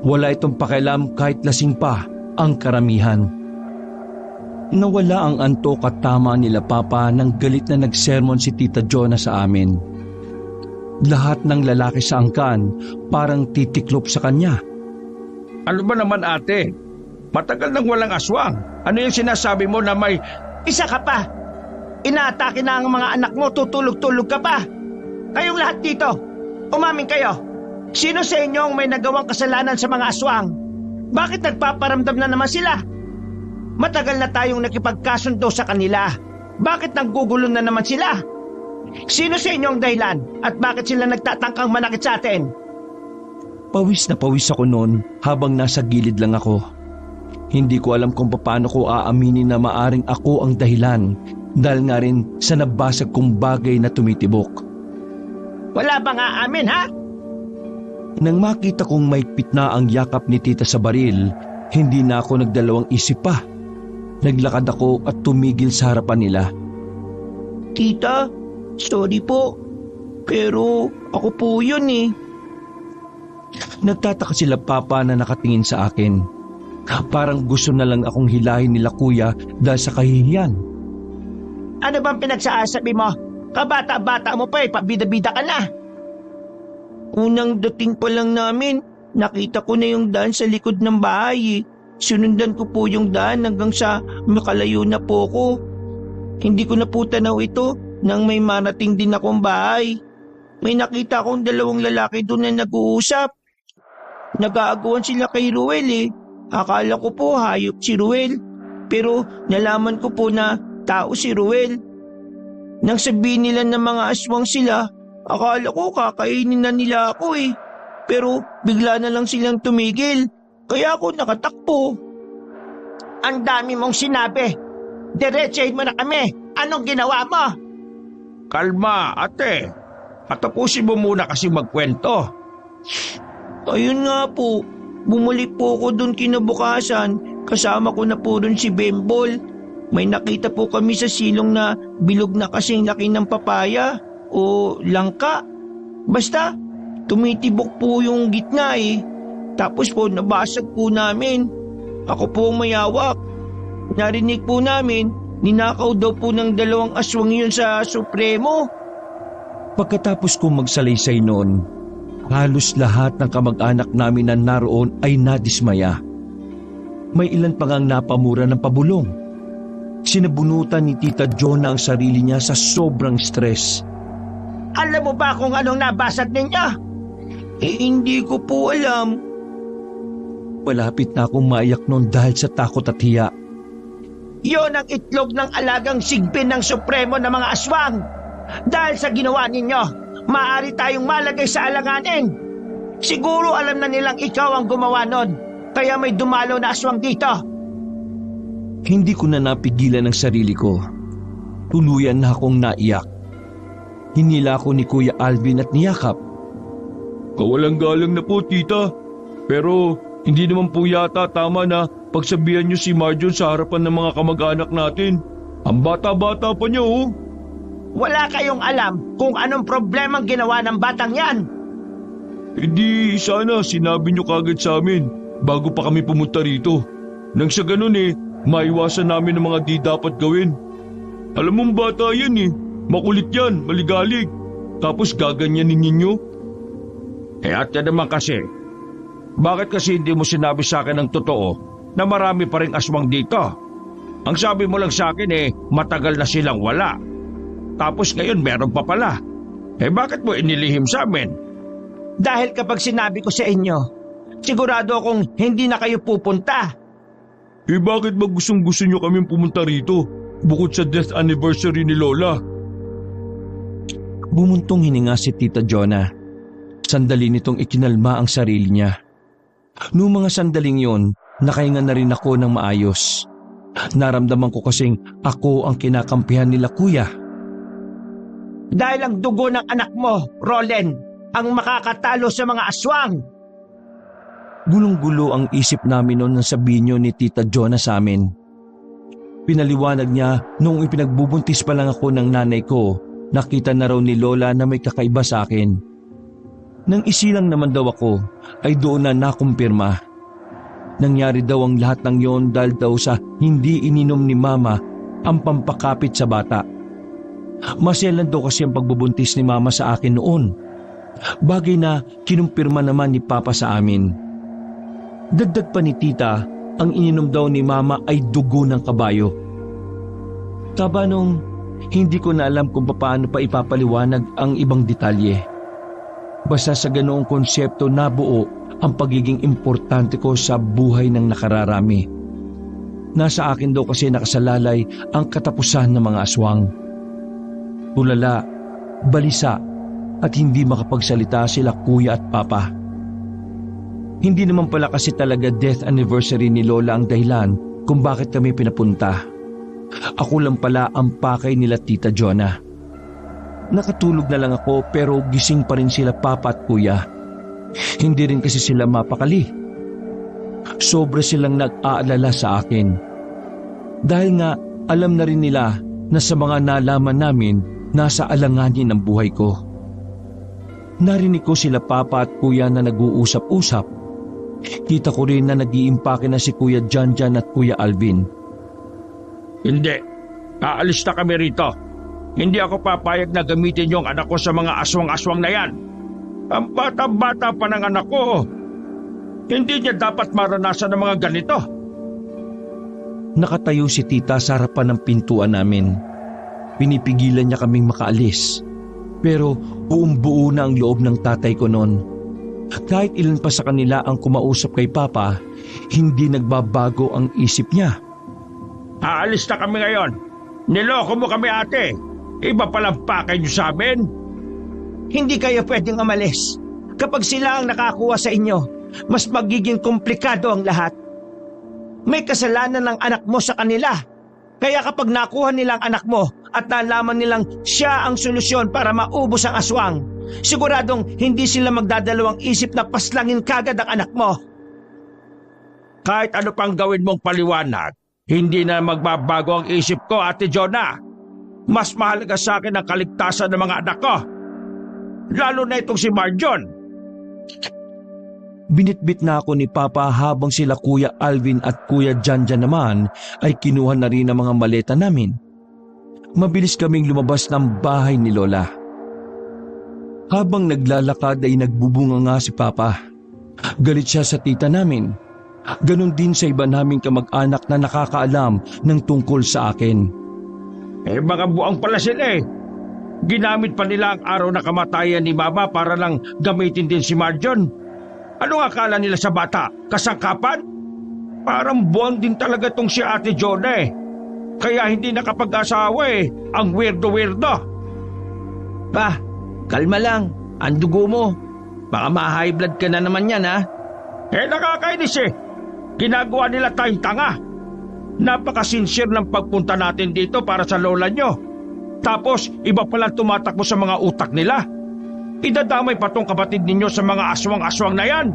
Wala itong pakialam kahit lasing pa ang karamihan. Nawala ang antok at tama nila Papa nang galit na nagsermon si Tita Jonah sa amin. Lahat ng lalaki sa angkan parang titiklop sa kanya. Ano ba naman ate? Matagal nang walang aswang. Ano yung sinasabi mo na may... Isa ka pa! Inaatake na ang mga anak mo, tutulog-tulog ka pa! Kayong lahat dito, umamin kayo! Sino sa inyo ang may nagawang kasalanan sa mga aswang? Bakit nagpaparamdam na naman sila? Matagal na tayong nakipagkasundo sa kanila. Bakit nanggugulo na naman sila? Sino sa inyo ang dahilan at bakit sila nagtatangkang manakit sa atin? Pawis na pawis ako noon habang nasa gilid lang ako. Hindi ko alam kung paano ko aaminin na maaring ako ang dahilan dahil nga rin sa nabasag kong bagay na tumitibok. Wala bang aamin, ha? Nang makita kong maigpit na ang yakap ni Tita sa baril, hindi na ako nagdalawang isip pa. Naglakad ako at tumigil sa harapan nila. Tita, sorry po. Pero ako po yun eh. Nagtataka sila Papa na nakatingin sa akin. Parang gusto na lang akong hilahin nila Kuya dahil sa kahihiyan. Ano bang pinagsasabi mo? Kabata-bata mo pa eh, pabida-bida ka na. Unang dating pa lang namin, nakita ko na yung daan sa likod ng bahay eh. Sinundan ko po yung daan hanggang sa makalayo na po ko. Hindi ko na po tanaw ito nang may marating din akong bahay. May nakita akong dalawang lalaki doon na nag-uusap. Nag-aagawan sila kay Ruel eh. Akala ko po hayop si Ruel. Pero nalaman ko po na tao si Ruel. Nang sabihin nila na mga aswang sila, akala ko kakainin na nila ako eh. Pero bigla na lang silang tumigil. Kaya ako nakatakbo. Ang dami mong sinabi. Diretsahin mo na kami. Anong ginawa mo? Kalma ate. Patapusin mo muna kasi magkwento. Ayun nga po. Bumalik po ako doon kinabukasan. Kasama ko na po doon si Bembol. May nakita po kami sa silong na bilog na kasing laki ng papaya o langka. Basta, tumitibok po yung gitna eh. Tapos po nabasag po namin. Ako po ang mayawak. Narinig po namin, ninakaw daw po ng dalawang aswang yun sa Supremo. Pagkatapos kong magsalaysay noon, halos lahat ng kamag-anak namin na naroon ay nadismaya. May ilan pa ngang napamura ng pabulong. Sinabunutan ni Tita Jonah ang sarili niya sa sobrang stress. Alam mo ba kung anong nabasag ninyo? Eh hindi ko po alam. Malapit na akong maiyak noon dahil sa takot at hiya. Yon ang itlog ng alagang sigbin ng Supremo ng mga aswang. Dahil sa ginawa ninyo, maaari tayong malagay sa alanganin. Siguro alam na nilang ikaw ang gumawa nun, kaya may dumalaw na aswang dito. Hindi ko na napigilan ang sarili ko. Tuluyan na akong naiyak. Hinila ko ni Kuya Alvin at niyakap. Kawalang-galang na po, tita. Pero hindi naman po yata tama na pagsabihan niyo si Marjon sa harapan ng mga kamag-anak natin. Ang bata-bata pa niya, oh. Wala kayong alam kung anong problemang ginawa ng batang yan. Hindi sana sinabi niyo kagad sa amin bago pa kami pumunta rito. Nang sa ganun maiwasan namin ang mga di dapat gawin. Alam mong bata yan makulit yan, maligalig. Tapos gaganyanin ninyo. Ate naman kasi, bakit kasi hindi mo sinabi sa akin ng totoo na marami pa ring aswang dito? Ang sabi mo lang sa akin matagal na silang wala. Tapos ngayon meron pa pala. Bakit mo inilihim sa amin? Dahil kapag sinabi ko sa inyo, sigurado akong hindi na kayo pupunta. Bakit ba gustong-gusto niyo kaming pumunta rito bukod sa death anniversary ni Lola? Bumuntong hininga si Tita Jonah. Sandali nitong ikinalma ang sarili niya. Noong mga sandaling yon, nakahinga na rin ako ng maayos. Naramdaman ko kasing ako ang kinakampihan nila kuya. Dahil ang dugo ng anak mo, Roland, ang makakatalo sa mga aswang. Gulong-gulo ang isip namin noon nang sabihin niyo ni Tita Jonah sa amin. Pinaliwanag niya noong ipinagbubuntis pa lang ako ng nanay ko, nakita na raw ni Lola na may kakaiba sa akin. Nang isilang naman daw ako, ay doon na nakumpirma. Nangyari daw ang lahat ng yon dahil daw sa hindi ininom ni Mama ang pampakapit sa bata. Maselan daw kasi ang pagbubuntis ni Mama sa akin noon. Bagay na kinumpirma naman ni Papa sa amin. Dagdag pa ni Tita, ang ininom daw ni Mama ay dugo ng kabayo. Tabanong, hindi ko na alam kung paano pa ipapaliwanag ang ibang detalye. Basta sa ganoong konsepto nabuo ang pagiging importante ko sa buhay ng nakararami. Nasa akin daw kasi nakasalalay ang katapusan ng mga aswang. Tulala, balisa at hindi makapagsalita sila kuya at papa. Hindi naman pala kasi talaga death anniversary ni Lola ang dahilan kung bakit kami pinapunta. Ako lang pala ang pakay nila Tita Jonah. Nakatulog na lang ako pero gising pa rin sila papa at kuya. Hindi rin kasi sila mapakali. Sobra silang nag-aalala sa akin. Dahil nga alam na rin nila na sa mga nalaman namin nasa alanganin ang buhay ko. Narinig ko sila papa at kuya na nag-uusap-usap. Kita ko rin na nag-iimpake na si Kuya Janjan at Kuya Alvin. Hindi. Aalis na kami rito. Hindi ako papayag na gamitin yung anak ko sa mga aswang-aswang na yan. Ang bata-bata pa ng anak ko. Hindi niya dapat maranasan ng mga ganito. Nakatayo si Tita sa harapan ng pintuan namin. Pinipigilan niya kaming makaalis. Pero buong-buo na ang loob ng tatay ko noon. Kahit ilan pa sa kanila ang kumausap kay Papa, hindi nagbabago ang isip niya. Aalis na kami ngayon. Niloko mo kami, ate. Iba palang pakay niyo sa amin. Hindi kayo pwedeng umalis. Kapag sila ang nakakuha sa inyo, mas magiging komplikado ang lahat. May kasalanan ng anak mo sa kanila. Kaya kapag nakuha nila ang anak mo at nalaman nilang siya ang solusyon para maubos ang aswang, siguradong hindi sila magdadalawang isip na paslangin kagad ang anak mo. Kahit ano pang gawin mong paliwanag, hindi na magbabago ang isip ko, Ate Jonah. Mas mahalaga sa akin ang kaligtasan ng mga anak ko. Lalo na itong si Marjon. Binitbit na ako ni Papa habang sila Kuya Alvin at Kuya Janjan naman ay kinuha na rin ang mga maleta namin. Mabilis kaming lumabas ng bahay ni Lola. Habang naglalakad ay nagbubunga nga si Papa. Galit siya sa tita namin. Ganon din sa iba naming kamag-anak na nakakaalam ng tungkol sa akin. Mga buang pala sila. Ginamit pa nila ang araw na kamatayan ni Mama para lang gamitin din si Marjon. Anong akala nila sa bata? Kasangkapan? Parang buwan din talaga tong si Ate Jonah. Kaya hindi nakapag-asawa Ang weirdo-weirdo. Pa, kalma lang. Ang dugo mo. Baka ma-high blood ka na naman yan, ha? Nakakainis eh. Ginagawa nila tayong tanga. Napaka-sincere ng pagpunta natin dito para sa lola nyo. Tapos, iba palang tumatakbo sa mga utak nila. Idadamay pa tong kapatid ninyo sa mga aswang-aswang na yan.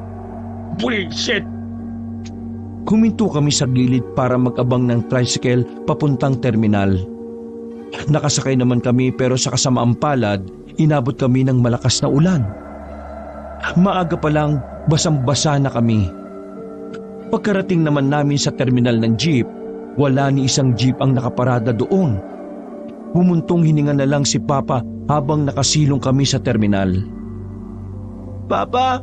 Bullshit! Huminto kami sa gilid para mag-abang ng tricycle papuntang terminal. Nakasakay naman kami pero sa kasamaang palad, inabot kami ng malakas na ulan. Maaga pa lang, basang-basa na kami. Pagkarating naman namin sa terminal ng jeep, wala ni isang jeep ang nakaparada doon. Bumuntong hininga na lang si Papa habang nakasilong kami sa terminal. Papa,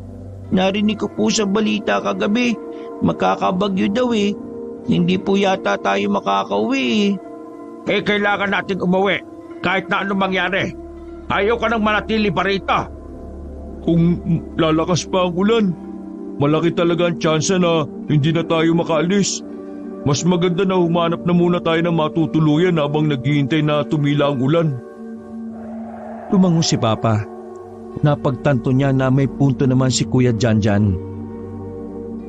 narinig ko po sa balita kagabi, makakabagyo daw eh. Hindi po yata tayo makakauwi eh. Kailangan natin umuwi kahit na anong mangyari. Ayaw ka nang manatili pa rito. Kung lalakas pa ang ulan, malaki talaga ang tsansa na hindi na tayo makaalis. Mas maganda na humanap na muna tayo ng matutuluyan habang naghihintay na tumila ang ulan. Tumango si Papa. Napagtanto niya na may punto naman si Kuya Janjan.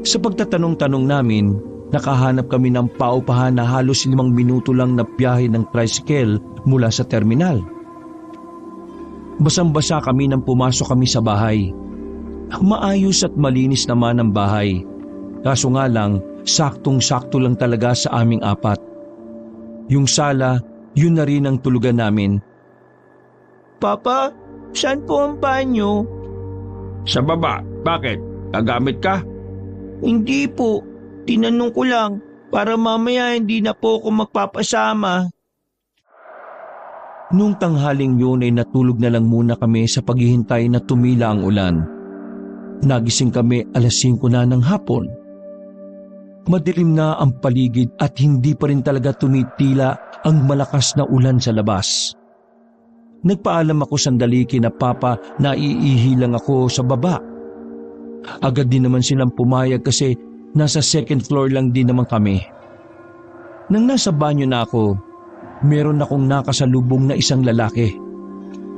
Sa pagtatanong-tanong namin, nakahanap kami ng paupahan na halos 5 minuto lang na biyahe ng tricycle mula sa terminal. Basang-basa kami nang pumasok kami sa bahay. Maayos at malinis naman ang bahay. Kaso nga lang, saktong-sakto lang talaga sa aming 4. Yung sala, yun na rin ang tulugan namin. Papa, saan po ang banyo? Sa baba, bakit? Gagamit ka? Hindi po, tinanong ko lang para mamaya hindi na po ako magpapasama. Nung tanghaling yun ay natulog na lang muna kami sa paghihintay na tumila ang ulan. Nagising kami 5:00 na ng hapon. Madilim na ang paligid at hindi pa rin talaga tumitila ang malakas na ulan sa labas. Nagpaalam ako sandali kina Papa na iihi lang ako sa baba. Agad din naman silang pumayag kasi nasa 2nd floor lang din naman kami. Nang nasa banyo na ako, meron akong nakasalubong na isang lalaki.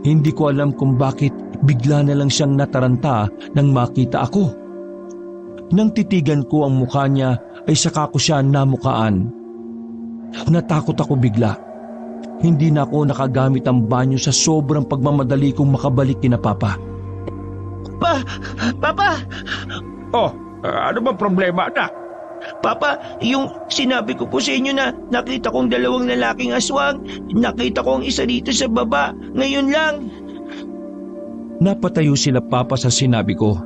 Hindi ko alam kung bakit bigla na lang siyang nataranta nang makita ako. Nang titigan ko ang mukha niya ay saka ko siya namukaan. Natakot ako bigla. Hindi na ako nakagamit ang banyo sa sobrang pagmamadali kong makabalik kina Papa. Papa! Oh, ano bang problema, anak? Papa, yung sinabi ko po sa inyo na nakita kong 2 lalaking aswang, nakita ko ang isa dito sa baba, ngayon lang. Napatayo sila Papa sa sinabi ko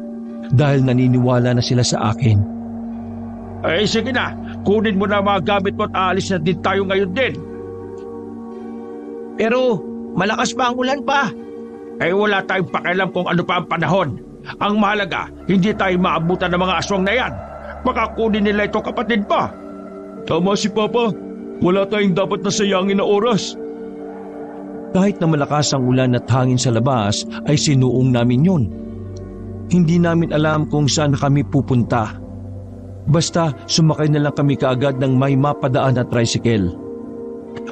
dahil naniniwala na sila sa akin. Sige na, kunin mo na mga gamit mo at aalis na din tayo ngayon din. Pero malakas pa ang ulan pa. Wala tayong pakialam kung ano pa ang panahon. Ang mahalaga, hindi tayo maabutan ng mga aswang na yan. Baka kunin nila ito kapatid pa. Tama si Papa, wala tayong dapat nasayangin na oras. Kahit na malakas ang ulan at hangin sa labas ay sinuong namin yon. Hindi namin alam kung saan kami pupunta. Basta sumakay na lang kami kaagad ng may mapadaan na tricycle.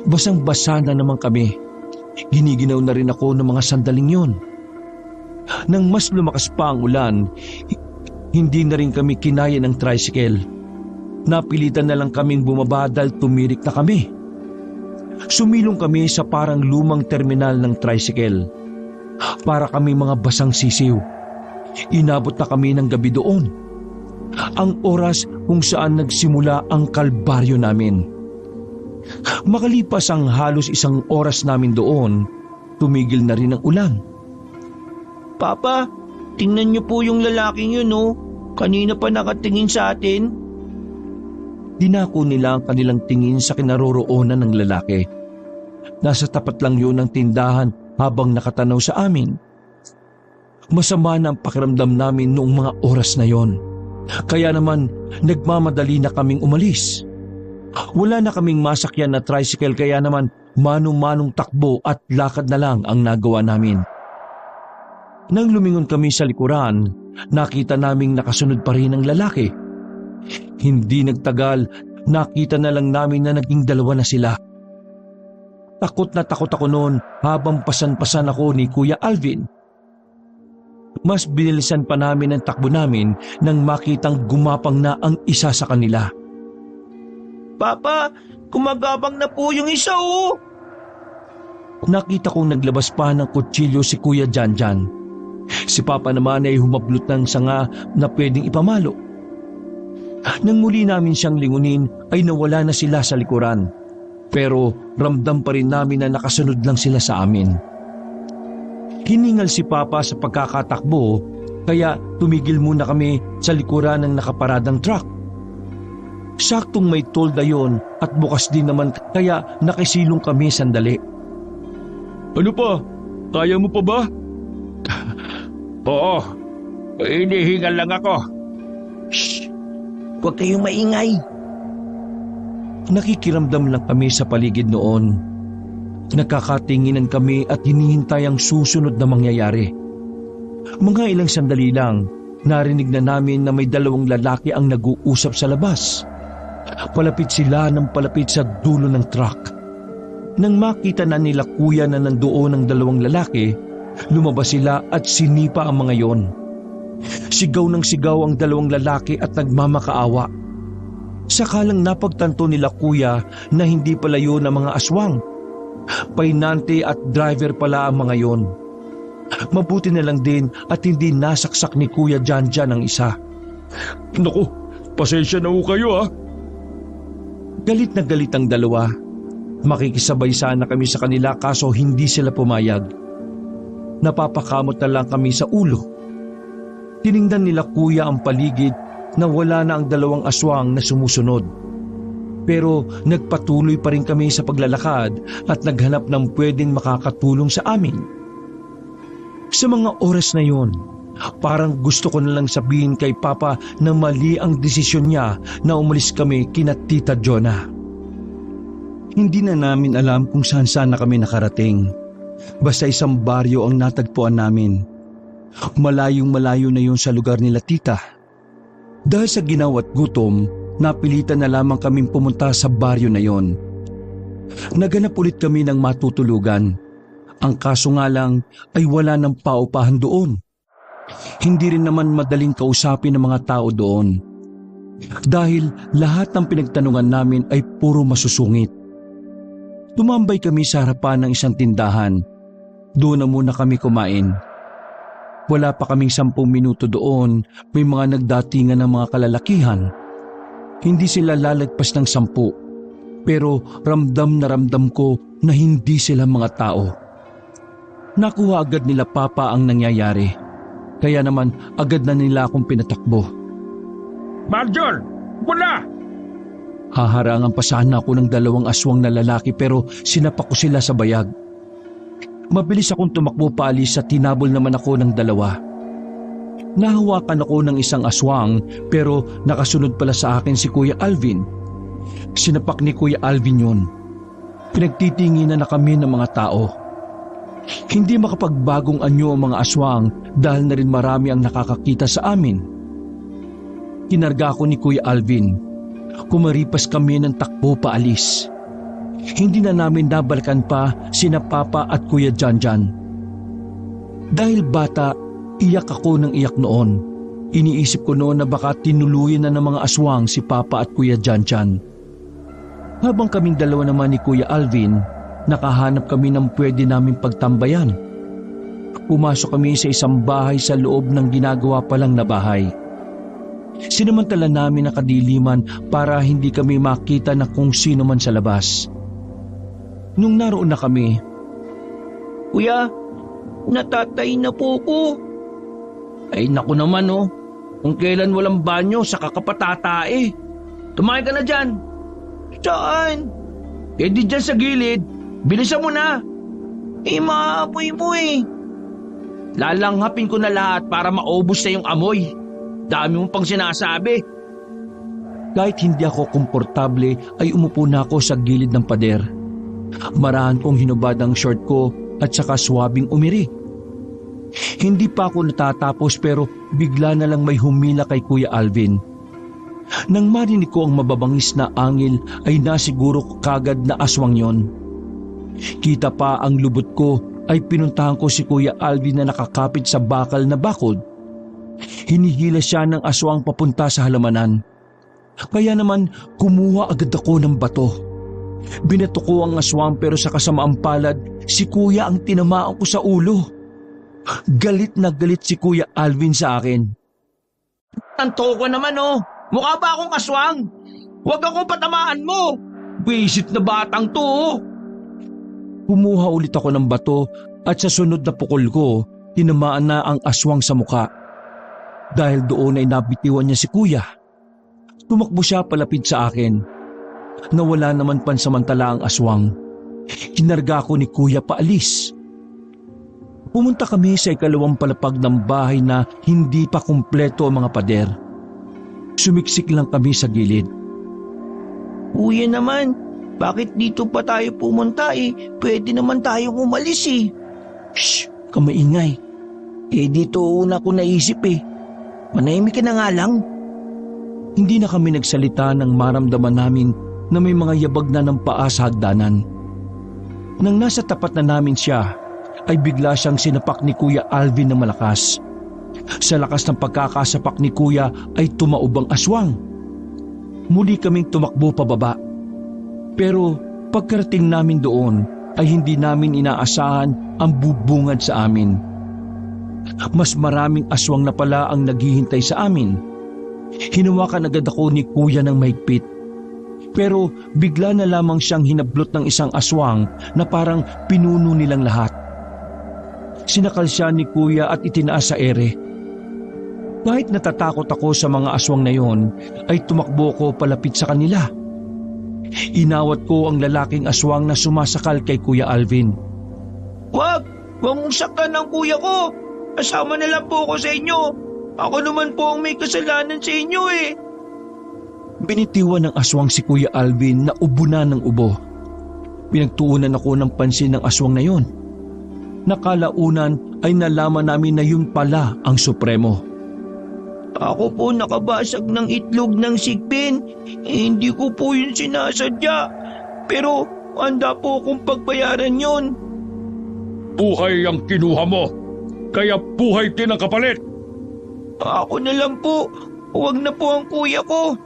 Basang-basa na naman kami. Giniginaw na rin ako ng mga sandaling yon. Nang mas lumakas pa ang ulan, hindi na rin kami kinaya ng tricycle. Napilitan na lang kaming bumaba dahil tumirik na kami. Sumilong kami sa parang lumang terminal ng tricycle. Para kami mga basang sisiw. Inabot na kami ng gabi doon. Ang oras kung saan nagsimula ang kalbaryo namin. Makalipas ang halos 1 oras namin doon, tumigil na rin ang ulan. Papa, tingnan niyo po yung lalaking yun, oh. Kanina pa nakatingin sa atin. Dinako nila ang kanilang tingin sa kinaroroonan ng lalaki. Nasa tapat lang yun ng tindahan habang nakatanaw sa amin. Masama na ang pakiramdam namin noong mga oras na yon. Kaya naman nagmamadali na kaming umalis. Wala na kaming masakyan na tricycle kaya naman manong-manong takbo at lakad na lang ang nagawa namin. Nang lumingon kami sa likuran, nakita naming nakasunod pa rin ang lalaki. Hindi nagtagal, nakita na lang namin na naging 2 na sila. Takot na takot ako noon habang pasan-pasan ako ni Kuya Alvin. Mas binilisan pa namin ang takbo namin nang makitang gumapang na ang isa sa kanila. Papa, gumagabang na po yung isa oh. Nakita kong naglabas pa ng kutsilyo si Kuya Janjan. Si Papa naman ay humablot ng sanga na pwedeng ipamalo. Nang muli namin siyang lingunin ay nawala na sila sa likuran. Pero ramdam pa rin namin na nakasunod lang sila sa amin. Hiningal si Papa sa pagkakatakbo kaya tumigil muna kami sa likuran ng nakaparadang truck. Saktong may tolda yon at bukas din naman kaya nakisilong kami sandali. Ano pa? Kaya mo pa ba? Oo, inihingal lang ako. Shh! Huwag kayong maingay. Nakikiramdam lang kami sa paligid noon. Nagkakatinginan kami at hinihintay ang susunod na mangyayari. Mga ilang sandali lang, narinig na namin na may dalawang lalaki ang nag-uusap sa labas. Palapit sila ng palapit sa dulo ng truck. Nang makita na nila Kuya na nandoon ang dalawang lalaki, lumabas sila at sinipa ang mga yon. Sigaw ng sigaw ang dalawang lalaki at nagmamakaawa. Sakalang napagtanto nila Kuya na hindi pala yun ang mga aswang. Painante at driver pala ang mga yon. Mabuti na lang din at hindi nasaksak ni Kuya Janjan ang isa. Naku, pasensya na ho kayo ha. Galit na galit ang dalawa. Makikisabay sana kami sa kanila kaso hindi sila pumayag. Napapakamot na lang kami sa ulo. Tiningnan nila Kuya ang paligid na wala na ang dalawang aswang na sumusunod. Pero nagpatuloy pa rin kami sa paglalakad at naghanap ng pwedeng makakatulong sa amin. Sa mga oras na yon, parang gusto ko na lang sabihin kay Papa na mali ang desisyon niya na umalis kami kina Tita Jonah. Hindi na namin alam kung saan na kami nakarating. Basta isang baryo ang natagpuan namin. Malayong-malayo na yun sa lugar nila Tita. Dahil sa ginaw at gutom, napilitan na lamang kaming pumunta sa baryo na yon. Naganap ulit kami ng matutulugan. Ang kaso nga lang ay wala ng paupahan doon. Hindi rin naman madaling kausapin ng mga tao doon. Dahil lahat ng pinagtanungan namin ay puro masusungit. Tumambay kami sa harapan ng isang tindahan. Doon na muna kami kumain. Wala pa kaming 10 minuto doon, may mga nagdatingan ng mga kalalakihan. Hindi sila lalagpas ng 10, pero ramdam na ramdam ko na hindi sila mga tao. Nakuha agad nila Papa ang nangyayari, kaya naman agad na nila akong pinatakbo. Marjor, mula! Haharangan pa sana ako ng 2 aswang na lalaki pero sinapak ko sila sa bayag. Mabilis akong tumakbo paalis at tinabol naman ako ng 2. Nahawakan ako ng isang aswang pero nakasunod pala sa akin si Kuya Alvin. Sinapak ni Kuya Alvin yun. Pinagtitinginan na kami ng mga tao. Hindi makapagbagong anyo ang mga aswang dahil na rin marami ang nakakakita sa amin. Kinarga ako ni Kuya Alvin. Kumaripas kami ng takbo paalis. Hindi na namin nabalikan pa sina Papa at Kuya Janjan. Dahil bata, iyak ako ng iyak noon. Iniisip ko noon na baka tinuluyan na ng mga aswang si Papa at Kuya Janjan. Habang kaming 2 naman ni Kuya Alvin, nakahanap kami ng pwede naming pagtambayan. Pumasok kami sa isang bahay sa loob ng ginagawa pa lang na bahay. Sinamantala namin ang kadiliman para hindi kami makita na kung sino man sa labas. Nung naroon na kami, Kuya, natatay na po ko. Ay naku naman oh, kung kailan walang banyo sa kakapatatae. Tumahay ka na dyan. Saan? Eh di dyan sa gilid, bilisan mo na. Maamoy mo eh. Lalanghapin ko na lahat para maubos na yung amoy. Dami mong pang sinasabi. kahit hindi ako komportable ay umupo na ako sa gilid ng pader. Marahan kong hinubad ang short ko at saka swabing umiri. Hindi pa ako natatapos pero bigla na lang may humila kay Kuya Alvin. Nang marinig ko ang mababangis na angil ay nasiguro ko kagad na aswang yon. Kita pa ang lubot ko ay pinuntahan ko si Kuya Alvin na nakakapit sa bakal na bakod. Hinihila siya ng aswang papunta sa halamanan. Kaya naman kumuha agad ako ng bato. Binato ko ang aswang pero sa kasamaang palad, si Kuya ang tinamaan ko sa ulo. Galit na galit si Kuya Alvin sa akin. Tanto ko naman oh, mukha ba akong aswang? Huwag akong patamaan mo! Visit na batang to oh! Kumuha ulit ako ng bato at sa sunod na pukol ko, tinamaan na ang aswang sa muka. Dahil doon ay nabitiwan niya si Kuya. Tumakbo siya palapit sa akin. Nawala naman pansamantala ang aswang. Kinarga ko ni Kuya paalis. Pumunta kami sa ikalawang palapag ng bahay na hindi pa kumpleto ang mga pader. Sumiksik lang kami sa gilid. Kuya naman, bakit dito pa tayo pumunta eh? Pwede naman tayo umalis eh. Shh! Kamaingay. Dito una ko naisip eh. Manahimik ka na nga lang. Hindi na kami nagsalita nang maramdaman namin na may mga yabag na ng paa sa hagdanan. Nang nasa tapat na namin siya, ay bigla siyang sinapak ni Kuya Alvin na malakas. Sa lakas ng pagkakasapak ni Kuya ay tumaob ang aswang. Muli kaming tumakbo pababa. Pero pagkarating namin doon ay hindi namin inaasahan ang bubungad sa amin. Mas maraming aswang na pala ang naghihintay sa amin. Hinawakan agad ako ni Kuya ng mahigpit. Pero bigla na lamang siyang hinablot ng isang aswang na parang pinuno nilang lahat. Sinakal siya ni Kuya at itinaas sa ere. Kahit natatakot ako sa mga aswang na yon, ay tumakbo ko palapit sa kanila. Inawat ko ang lalaking aswang na sumasakal kay Kuya Alvin. Wag! Huwag mong saktan ng kuya ko! Kasama na lang po ako sa inyo. Ako naman po ang may kasalanan sa inyo eh. Binitiwan ng aswang si Kuya Alvin na ubo na ng ubo. Pinagtuunan ako ng pansin ng aswang na yon. Nakalaunan ay nalaman namin na yun pala ang Supremo. Ako po nakabasag ng itlog ng sigbin. Hindi ko po yun sinasadya. Pero handa po akong pagbayaran yun. Buhay ang kinuha mo, kaya buhay din ang kapalit. Ako na lang po. Huwag na po ang kuya ko.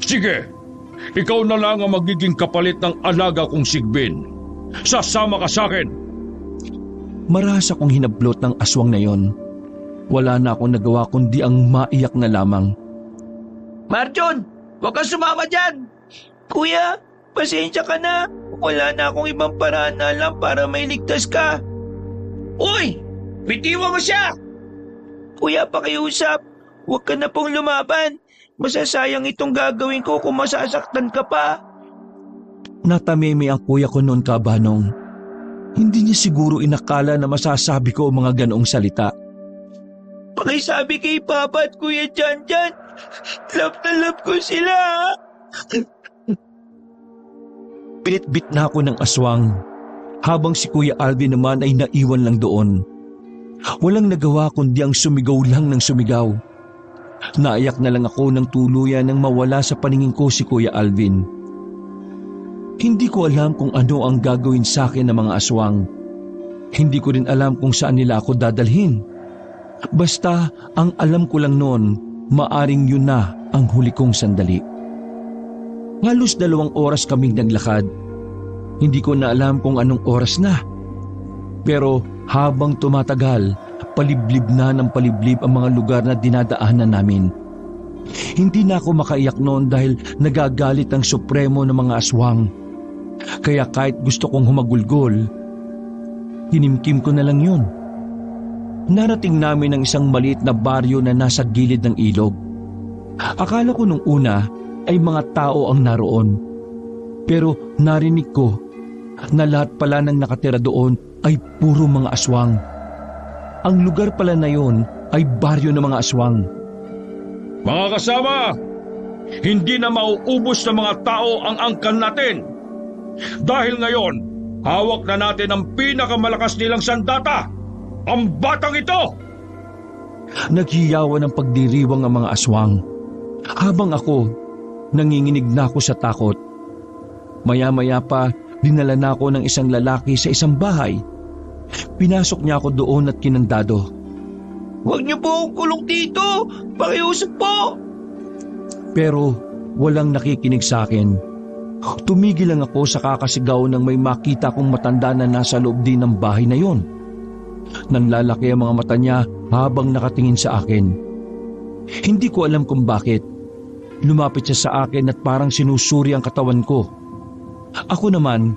Sige, ikaw na lang ang magiging kapalit ng alaga kong sigbin. Sasama ka sa akin. Marahas akong hinablot ng aswang na yon. Wala na akong nagawa kundi ang maiyak na lamang. Marjon, huwag kang sumama dyan. Kuya, pasensya ka na. Wala na akong ibang paraan na alam para may ligtas ka. Uy! Bitiwan mo siya! Kuya, pakiusap. Huwag ka na pong lumaban. Masasayang itong gagawin ko kung masasaktan ka pa. Natamimi ang kuya ko noon, Kabanong. Hindi niya siguro inakala na masasabi ko ang mga ganoong salita. Pakisabi kay Papa at Kuya Janjan. Love na love ko sila. Pinitbit na ako ng aswang, habang si Kuya Alvin naman ay naiwan lang doon. Walang nagawa kundi ang sumigaw lang ng sumigaw. Naiyak na lang ako ng tuluyan nang mawala sa paningin ko si Kuya Alvin. Hindi ko alam kung ano ang gagawin sa akin ng mga aswang. Hindi ko rin alam kung saan nila ako dadalhin. Basta ang alam ko lang noon, maaring yun na ang huli kong sandali. Halos 2 oras kaming naglakad. Hindi ko na alam kung anong oras na. Pero habang tumatagal, paliblib na ng paliblib ang mga lugar na dinadaanan namin. Hindi na ako makaiyak noon dahil nagagalit ang Supremo ng mga aswang. Kaya kahit gusto kong humagulgol, tinimkim ko na lang yun. Narating namin ang isang maliit na baryo na nasa gilid ng ilog. Akala ko nung una ay mga tao ang naroon. Pero narinig ko na lahat pala ng nakatira doon ay puro mga aswang. Ang lugar pala na yon ay baryo ng mga aswang. Mga kasama, hindi na mauubos ng mga tao ang angkan natin. Dahil ngayon, hawak na natin ang pinakamalakas nilang sandata, ang batang ito! Naghiyawan ng pagdiriwang ang mga aswang. Habang ako, nanginginig na ako sa takot. Maya-maya pa, dinala na ako ng isang lalaki sa isang bahay. Pinasok niya ako doon at kinandado. Huwag niyo po akong kulong dito! Pakiusap po! Pero walang nakikinig sa akin. Tumigil lang ako sa kakasigaw nang may makita kong matanda na nasa loob din ng bahay na yon. Nanlalaki ang mga mata niya habang nakatingin sa akin. Hindi ko alam kung bakit. Lumapit siya sa akin at parang sinusuri ang katawan ko. Ako naman,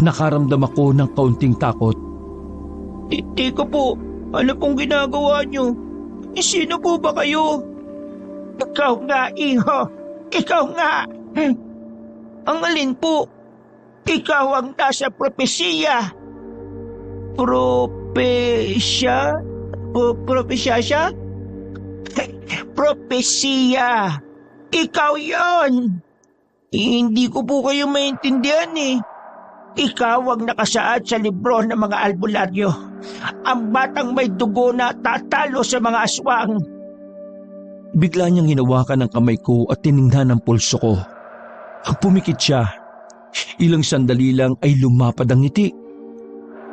nakaramdam ako ng kaunting takot. Teka po, ano pong ginagawa niyo? Sino po ba kayo? Ikaw nga, iho! Ikaw nga! Ang alin po? Ikaw ang nasa propesiya. Propesya? Propesya siya? Propesiya! Ikaw yon! Hindi ko po kayo maintindihan eh. Ikaw ang nakasaad sa libro ng mga albularyo. Ang batang may dugo na tatalo sa mga aswang. Bigla niyang hinawakan ang kamay ko at tiningnan ang pulso ko. Pumikit siya. Ilang sandali lang ay lumapad ang ngiti.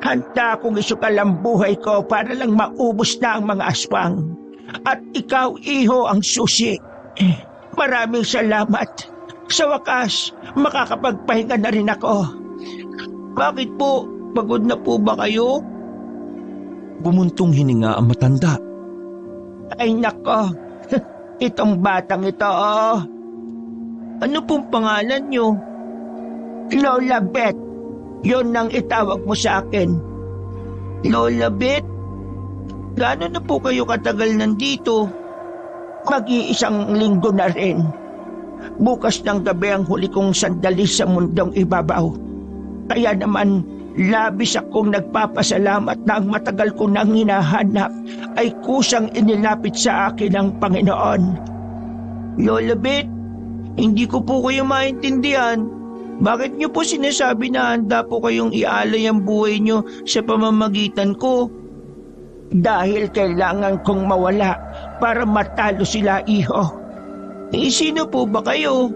Handa akong isukal ang buhay ko para lang maubos na ang mga aswang. At ikaw, iho, ang susi. Maraming salamat. Sa wakas, makakapagpahinga na rin ako. Bakit po? Pagod na po ba kayo? Bumuntong hininga ang matanda. Ay nako, itong batang ito oh. Ano pong pangalan niyo? Lola Beth. Yun ang itawag mo sa akin. Lola Beth? Gaano na po kayo katagal nandito? Mag-iisang linggo na rin. Bukas ng gabi ang huli kong sandali sa mundong ibabaw. Kaya naman, labis akong nagpapasalamat na ang matagal ko nang hinahanap ay kusang inilapit sa akin ng Panginoon. Lola Beth, hindi ko po kayo maintindihan. Bakit niyo po sinasabi na handa po kayong ialay ang buhay niyo sa pamamagitan ko? Dahil kailangan kong mawala para matalo sila, iho. Sino po ba kayo?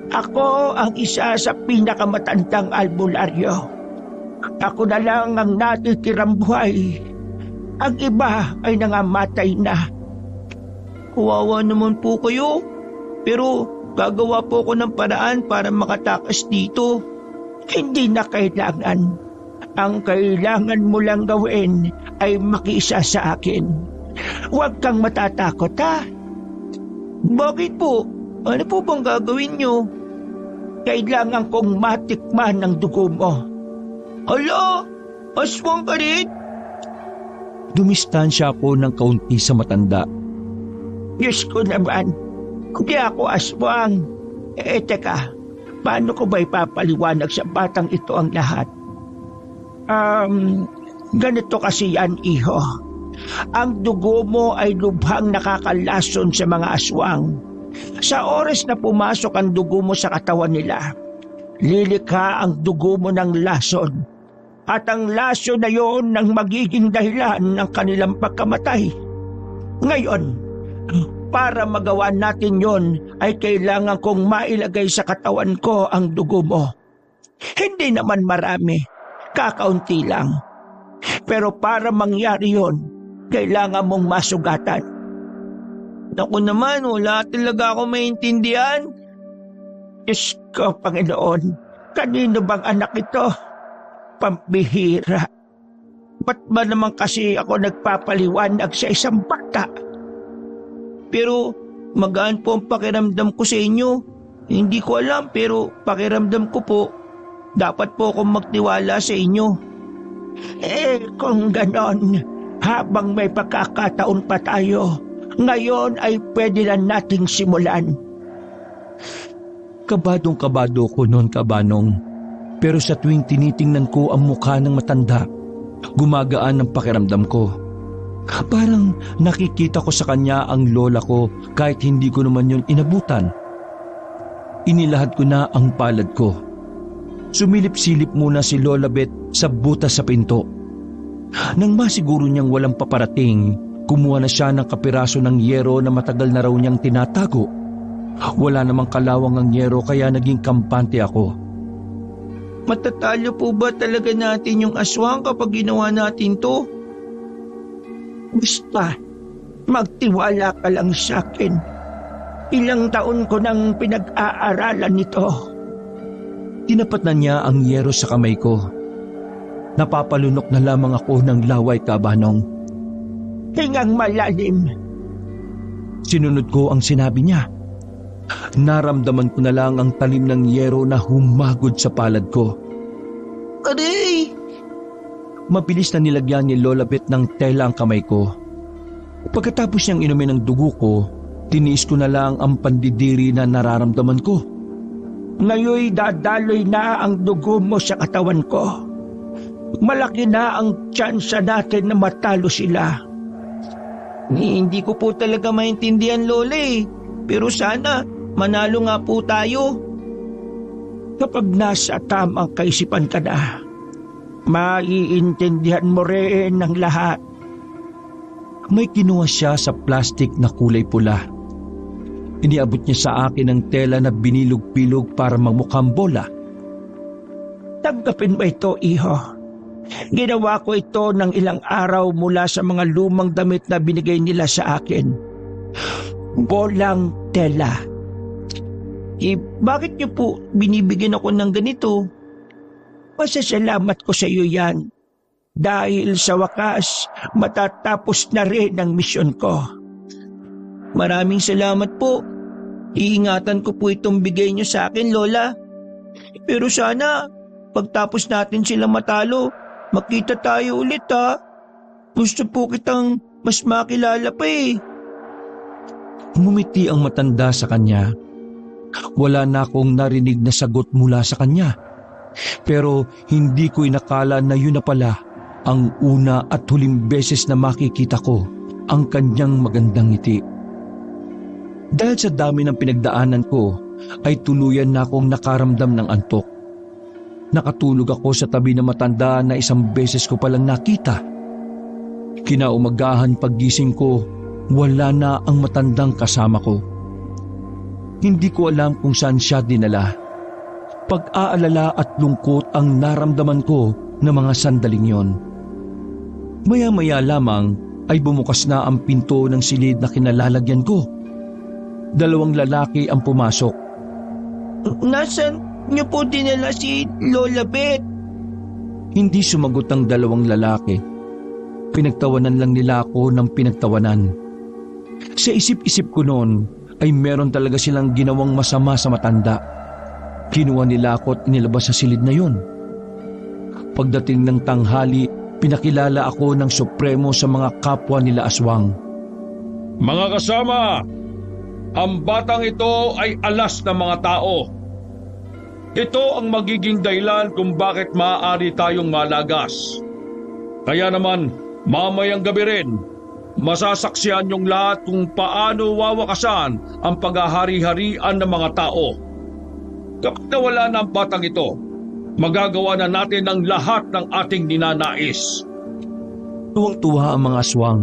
Ako ang isa sa pinakamatandang albularyo. Ako na lang ang natitirang buhay. Ang iba ay nangamatay na. Kawawa naman po kayo. Pero gagawa po ko ng paraan para makatakas dito. Hindi na kailangan. Ang kailangan mo lang gawin ay makiisa sa akin. Huwag kang matatakot, ha? Bakit po? Ano po bang gagawin nyo? Kailangan kong matikman ng dugo mo. Hala! Aswang ka rin? Dumistansya ako ng kaunti sa matanda. Diyos ko naman, hindi ako aswang. Teka, paano ko ba ipapaliwanag sa batang ito ang lahat? Ganito kasi yan, iho. Ang dugo mo ay lubhang nakakalason sa mga aswang. Sa oras na pumasok ang dugo mo sa katawan nila, lilikha ang dugo mo ng lason. At ang lason na yon ang magiging dahilan ng kanilang pagkamatay. Ngayon, para magawa natin yon ay kailangan kong mailagay sa katawan ko ang dugo mo. Hindi naman marami, kakaunti lang. Pero para mangyari yon, kailangan mong masugatan. Naku naman, wala talaga ako maintindihan. Diyos ko, Panginoon, kanino bang anak ito? Pambihira. Ba't ba naman kasi ako nagpapaliwanag sa isang bata? Pero magaan po ang pakiramdam ko sa inyo. Hindi ko alam pero pakiramdam ko po, dapat po akong magtiwala sa inyo. Kung ganon, habang may pagkakataon pa tayo, ngayon ay pwede na nating simulan. Kabadong-kabado ko noon, Kabanong. Pero sa tuwing tinitingnan ko ang mukha ng matanda, gumagaan ang pakiramdam ko. Parang nakikita ko sa kanya ang lola ko kahit hindi ko naman yun inabutan. Inilahad ko na ang palad ko. Sumilip-silip muna si Lola Beth sa butas sa pinto. Nang masiguro niyang walang paparating, kumuha na siya ng kapiraso ng yero na matagal na raw niyang tinatago. Wala namang kalawang ang yero kaya naging kampante ako. Matatalo po ba talaga natin yung aswang kapag ginawa natin to? Basta, magtiwala ka lang sa akin. Ilang taon ko nang pinag-aaralan nito. Tinapat na niya ang yero sa kamay ko. Napapalunok na lamang ako ng laway, Kabanong. Hingang malalim. Sinunod ko ang sinabi niya. Naramdaman ko na lang ang talim ng yero na humagod sa palad ko. Aray! Mabilis na nilagyan ni Lola Beth ng tela ang kamay ko. Pagkatapos niyang inumin ang dugo ko, tiniis ko na lang ang pandidiri na nararamdaman ko. Ngayoy dadaloy na ang dugo mo sa katawan ko. Malaki na ang tsansa natin na matalo sila. Hindi ko po talaga maintindihan, Lola eh. Pero sana manalo nga po tayo. Kapag nasa tamang kaisipan ka na, maiintindihan mo rin ng lahat. May kinuha siya sa plastik na kulay pula. Iniabot niya sa akin ang tela na binilog-bilog para magmukhang bola. Tanggapin mo ito, iho. Ginawa ko ito ng ilang araw mula sa mga lumang damit na binigay nila sa akin. Bolang tela. Bakit niyo po binibigyan ako ng ganito? Pasasalamat ko sa iyo yan. Dahil sa wakas, matatapos na rin ang misyon ko. Maraming salamat po. Iingatan ko po itong bigay niyo sa akin, Lola. Pero sana, pagtapos natin sila matalo, makita tayo ulit ha. Gusto po kitang mas makilala pa eh. Umiti ang matanda sa kanya. Wala na akong narinig na sagot mula sa kanya. Pero hindi ko inakala na yun na pala ang una at huling beses na makikita ko ang kanyang magandang ngiti. Dahil sa dami ng pinagdaanan ko, ay tuluyan na akong nakaramdam ng antok. Nakatulog ako sa tabi ng matanda na isang beses ko palang nakita. Kinaumagahan paggising ko, wala na ang matandang kasama ko. Hindi ko alam kung saan siya dinala. Pag-aalala at lungkot ang naramdaman ko ng mga sandaling yon. Maya-maya lamang ay bumukas na ang pinto ng silid na kinalalagyan ko. 2 lalaki ang pumasok. Nasaan niyo po dinala si Lola Beth? Hindi sumagot ang 2 lalaki. Pinagtawanan lang nila ako ng pinagtawanan. Sa isip-isip ko noon ay meron talaga silang ginawang masama sa matanda. Kinuha nila ako at inilabas sa silid na yun. Pagdating ng tanghali, pinakilala ako ng Supremo sa mga kapwa nila aswang. Mga kasama, ang batang ito ay alas ng mga tao. Ito ang magiging dahilan kung bakit maaari tayong malagas. Kaya naman, mamayang gabi rin, masasaksihan niyong lahat kung paano wawakasan ang paghahari-harian ng mga tao. Kapag nawala na ang batang ito, magagawa na natin ang lahat ng ating ninanais. Tuwang-tuwa ang mga aswang.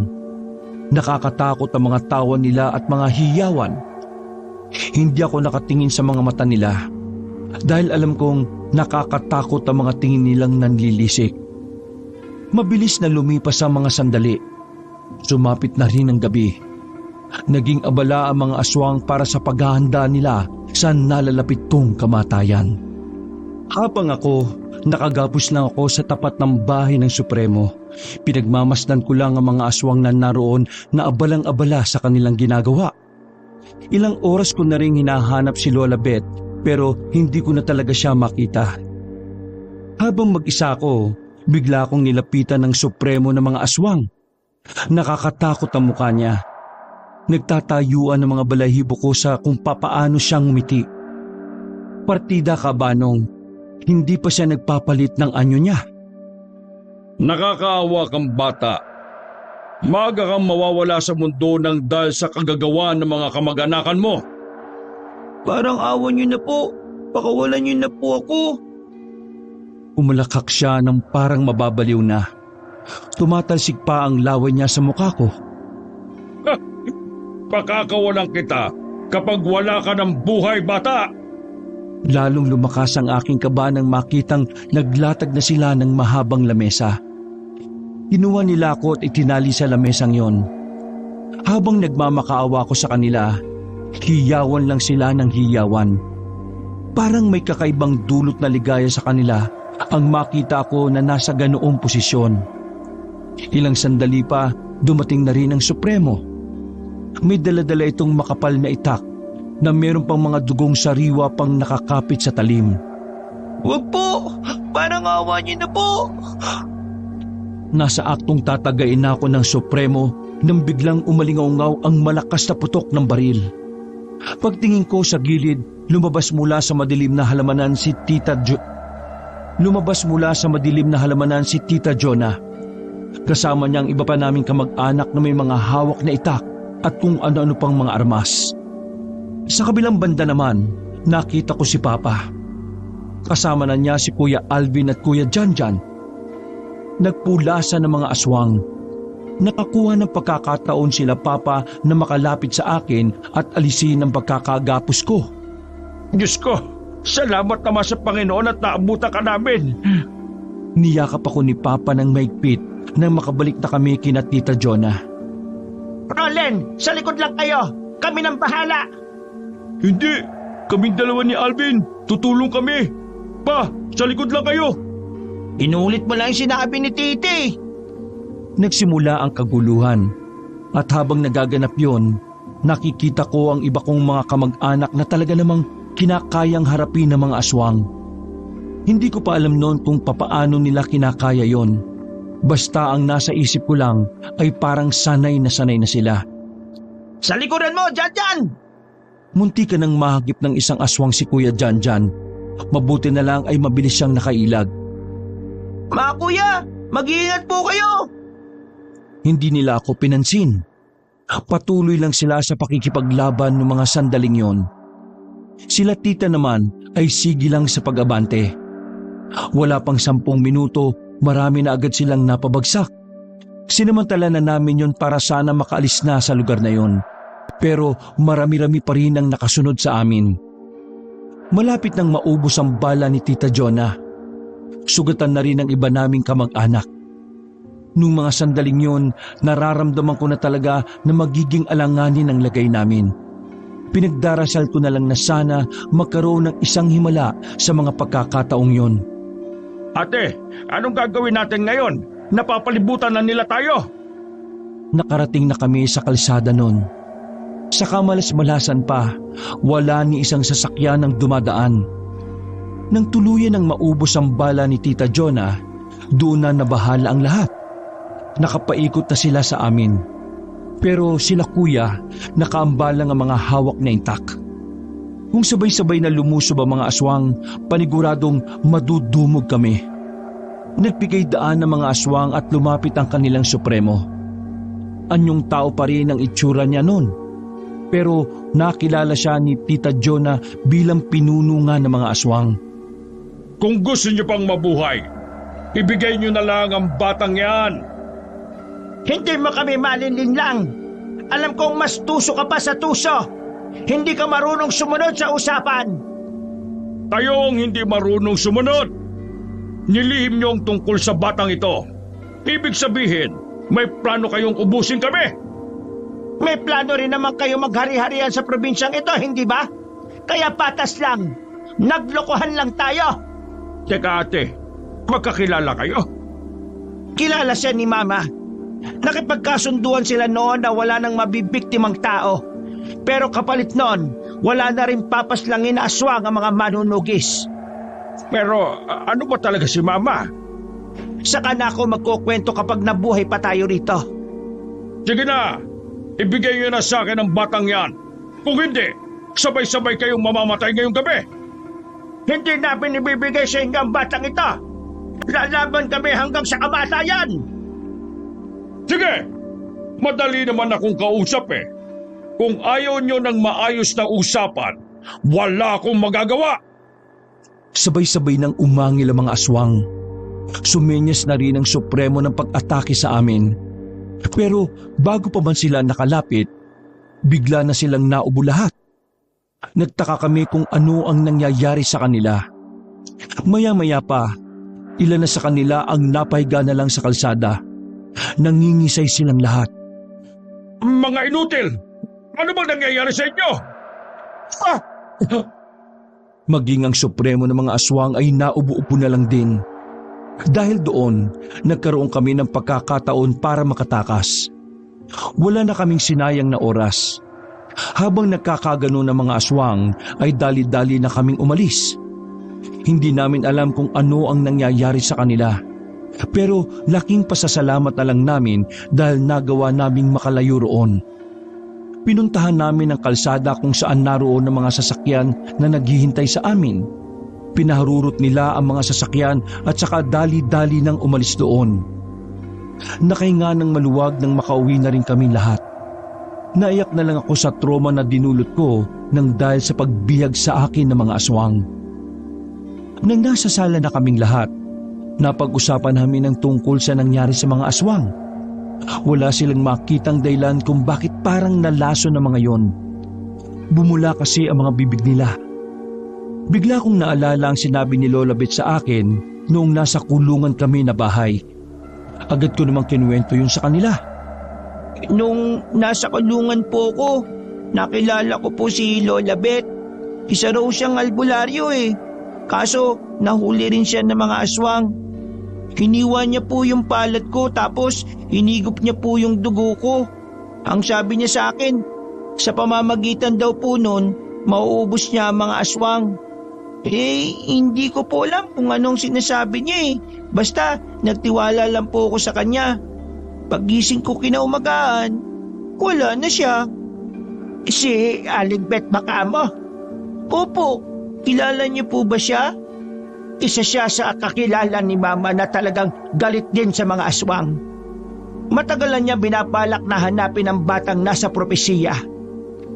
Nakakatakot ang mga tawa nila at mga hiyawan. Hindi ako nakatingin sa mga mata nila dahil alam kong nakakatakot ang mga tingin nilang nanlilisik. Mabilis na lumipas ang mga sandali. Sumapit na rin ang gabi. Naging abala ang mga aswang para sa paghahanda nila sa nalalapit kong kamatayan. Habang ako, nakagapos lang ako sa tapat ng bahay ng Supremo. Pinagmamasdan ko lang ang mga aswang na naroon na abalang-abala sa kanilang ginagawa. Ilang oras ko na rin hinahanap si Lola Beth pero hindi ko na talaga siya makita. Habang mag-isa ako, bigla akong nilapitan ng Supremo ng mga aswang. Nakakatakot ang mukha niya. Nagtatayuan ang mga balahibo ko sa kung papaano siyang umiti. Partida, Kabanong. Hindi pa siya nagpapalit ng anyo niya. Nakakaawa kang bata. Maaga kang mawawala sa mundo ng dahil sa kagagawa ng mga kamag-anakan mo. Parang awa niyo na po. Pakawalan niyo na po ako. Umalakak siya ng parang mababaliw na. Tumatalsik pa ang laway niya sa mukha ko. Pakakawalan kita kapag wala ka ng buhay, bata. Lalong lumakas ang aking kaba nang makitang naglatag na sila ng mahabang lamesa. Kinuha nila ako at itinali sa lamesang yon. Habang nagmamakaawa ko sa kanila, hiyawan lang sila ng hiyawan. Parang may kakaibang dulot na ligaya sa kanila ang makita ko na nasa ganoong posisyon. Ilang sandali pa, dumating na rin ang Supremo. May dala-dala itong makapal na itak na meron pang mga dugong sariwa pang nakakapit sa talim. Wag po! Parang awa niyo na po! Nasa aktong tatagain na ako ng Supremo nang biglang umalingaw-ngaw ang malakas na putok ng baril. Pagtingin ko sa gilid, lumabas mula sa madilim na halamanan si Tita Jonah. Kasama niya ang iba pa naming kamag-anak na may mga hawak na itak at kung ano-ano pang mga armas. Sa kabilang banda naman, nakita ko si Papa. Kasama na niya si Kuya Alvin at Kuya Janjan. Nagpulasa ng mga aswang. Nakakuha ng pagkakataon sila Papa na makalapit sa akin at alisin ang pagkakagapos ko. Diyos ko, salamat naman sa Panginoon at naabutan ka namin. Niyakap ako ni Papa ng maigpit nang makabalik na kami kina Tita Jonah. Roland, sa likod lang kayo! Kami nang bahala! Hindi! Kaming dalawa ni Alvin! Tutulong kami! Pa, sa likod lang kayo! Inulit mo lang yung sinabi ni Titi! Nagsimula ang kaguluhan at habang nagaganap yon, nakikita ko ang iba kong mga kamag-anak na talaga namang kinakayang harapin ng mga aswang. Hindi ko pa alam noon kung papaano nila kinakaya yon. Basta ang nasa isip ko lang ay parang sanay na sila. Sa likuran mo, Janjan! Munti ka nang mahagip ng isang aswang si Kuya Janjan. Mabuti na lang ay mabilis siyang nakailag. Mga kuya, mag-iingat po kayo! Hindi nila ako pinansin. Patuloy lang sila sa pakikipaglaban ng mga sandaling yon. Sila Tita naman ay sige lang sa pag-abante. Wala pang 10 minuto, marami na agad silang napabagsak. Sinamantala na namin yon para sana makaalis na sa lugar na yon. Pero marami-rami pa rin ang nakasunod sa amin. Malapit nang maubos ang bala ni Tita Jonah. Sugatan na rin ang iba naming kamag-anak. Nung mga sandaling yon, nararamdaman ko na talaga na magiging alanganin ang lagay namin. Pinagdarasal ko na lang na sana magkaroon ng isang himala sa mga pagkakataong yon. Ate, anong gagawin natin ngayon? Napapalibutan na nila tayo. Nakarating na kami sa kalsada noon. Sa kamalas-malasan pa, wala ni isang sasakyan ang dumadaan. Nang tuluyan ang maubos ang bala ni Tita Jonah, doon na nabahala ang lahat. Nakapaikot na sila sa amin. Pero sila kuya, nakaambalang ang mga hawak na intak. Kung sabay-sabay na lumusob ang mga aswang, paniguradong madudumog kami. Nagbigay daan ng mga aswang at lumapit ang kanilang Supremo. Anyong tao pa rin ang itsura niya noon. Pero nakilala siya ni Tita Jonah bilang pinuno nga ng mga aswang. Kung gusto niyo pang mabuhay, ibigay niyo na lang ang batang yan. Hindi mo kami malinlinlang. Alam kong mas tuso ka pa sa tuso. Hindi ka marunong sumunod sa usapan. Kayong hindi marunong sumunod. Nilihim niyo ang tungkol sa batang ito. Ibig sabihin, may plano kayong ubusin kami. May plano rin naman kayo maghari-harian sa probinsyang ito, hindi ba? Kaya patas lang. Naglokohan lang tayo. Teka ate, magkakilala kayo? Kilala siya ni Mama. Nakipagkasunduan sila noon na wala nang mabibiktimang tao. Pero kapalit noon, wala na rin papaslangin na aswang ang mga manunugis. Pero ano ba talaga si Mama? Saka na ako magkukwento kapag nabuhay pa tayo rito. Sige na, ibigay niyo na sa akin ang batang yan. Kung hindi, sabay-sabay kayong mamamatay ngayong gabi. Hindi namin ibibigay sa inyo ang batang ito. Lalaban kami hanggang sa kamatayan. Sige, madali naman akong kausap eh. Kung ayaw niyo ng maayos na usapan, wala akong magagawa. Sabay-sabay nang umangil ang mga aswang. Sumenyas na rin ang Supremo ng pag-atake sa amin. Pero bago pa man sila nakalapit, bigla na silang naubo lahat. Nagtaka kami kung ano ang nangyayari sa kanila. Maya-maya pa, ilan na sa kanila ang napahiga na lang sa kalsada. Nangingisay silang lahat. Mga inutil! Ano bang nangyayari sa inyo? Maging ang supremo ng mga aswang ay naubo-upo na lang din. Dahil doon, nagkaroon kami ng pagkakataon para makatakas. Wala na kaming sinayang na oras. Habang nagkakagano ng mga aswang ay dali-dali na kaming umalis. Hindi namin alam kung ano ang nangyayari sa kanila. Pero laking pasasalamat na lang namin dahil nagawa naming makalayo roon. Pinuntahan namin ang kalsada kung saan naroon ang mga sasakyan na naghihintay sa amin. Pinaharurot nila ang mga sasakyan at saka dali-dali nang umalis doon. Nakahinga ng maluwag nang makauwi na rin kami lahat. Naiyak na lang ako sa trauma na dinulot ko nang dahil sa pagbihag sa akin ng mga aswang. Nang nasa sala na kaming lahat, napag-usapan namin ang tungkol sa nangyari sa mga aswang. Wala silang makitang dahilan kung bakit parang nalaso ng mga yon. Bumula kasi ang mga bibig nila. Bigla kong naalala ang sinabi ni Lola Beth sa akin noong nasa kulungan kami na bahay. Agad ko namang kinuwento yun sa kanila. Nung nasa kulungan po ko, nakilala ko po si Lola Beth. Isa raw siyang albularyo Kaso nahuli rin siya ng mga aswang. Hiniwa niya po yung palad ko tapos hinigop niya po yung dugo ko. Ang sabi niya sa akin, sa pamamagitan daw po nun, mauubos niya ang mga aswang. Hindi ko po alam kung anong sinasabi niya Basta nagtiwala lang po ako sa kanya. Paggising ko kinaumagaan, wala na siya. Si Aling Beth Macamo? Opo, kilala niyo po ba siya? Isa siya sa kakilala ni Mama na talagang galit din sa mga aswang. Matagal na niya binabalak na hanapin ang batang nasa propesiya.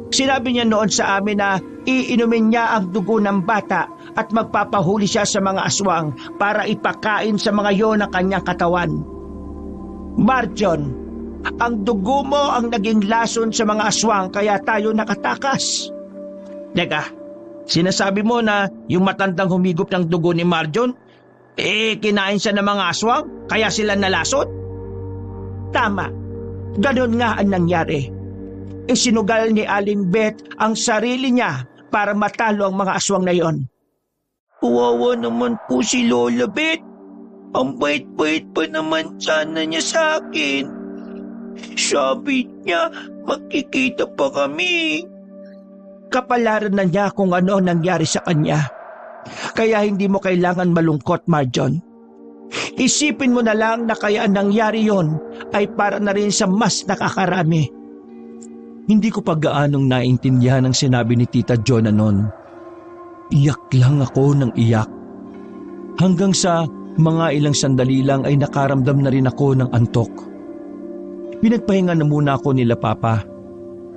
Sinabi niya noon sa amin na iinumin niya ang dugo ng bata at magpapahuli siya sa mga aswang para ipakain sa mga yon ang kanyang katawan. Marjon, ang dugo mo ang naging lason sa mga aswang kaya tayo nakatakas. Teka, sinasabi mo na yung matandang humigop ng dugo ni Marjon, kinain siya ng mga aswang kaya sila nalason? Tama, ganun nga ang nangyari. Isinugal ni Aling Beth ang sarili niya para matalo ang mga aswang na yon. Kawawa naman po si Lola Beth. Ang bait-bait pa naman sana niya sa akin. Sabi niya, magkikita pa kami. Kapalaran na niya kung ano nangyari sa kanya. Kaya hindi mo kailangan malungkot, Marjon. Isipin mo na lang na kaya nangyari yon ay para na rin sa mas nakakarami. Hindi ko pa gaanong naintindihan ang sinabi ni Tita Jonah noon. Iyak lang ako ng iyak. Hanggang sa mga ilang sandali lang ay nakaramdam na rin ako ng antok. Pinagpahinga na muna ako nila Papa,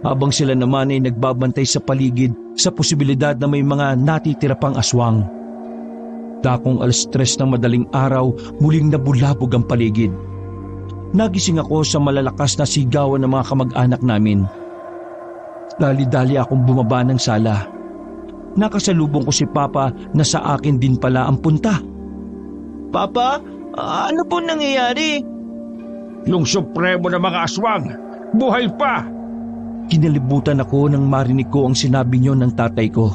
habang sila naman ay nagbabantay sa paligid sa posibilidad na may mga natitira pang aswang. Dakong 3:00 ng madaling araw, muling nabulabog ang paligid. Nagising ako sa malalakas na sigawan ng mga kamag-anak namin. Dali-dali akong bumaba ng sala. Nakasalubong ko si Papa na sa akin din pala ang punta. Papa, ano po nangyayari? Yung supremo ng mga aswang, buhay pa! Kinalibutan ako nang marinig ko ang sinabi niyo ng tatay ko.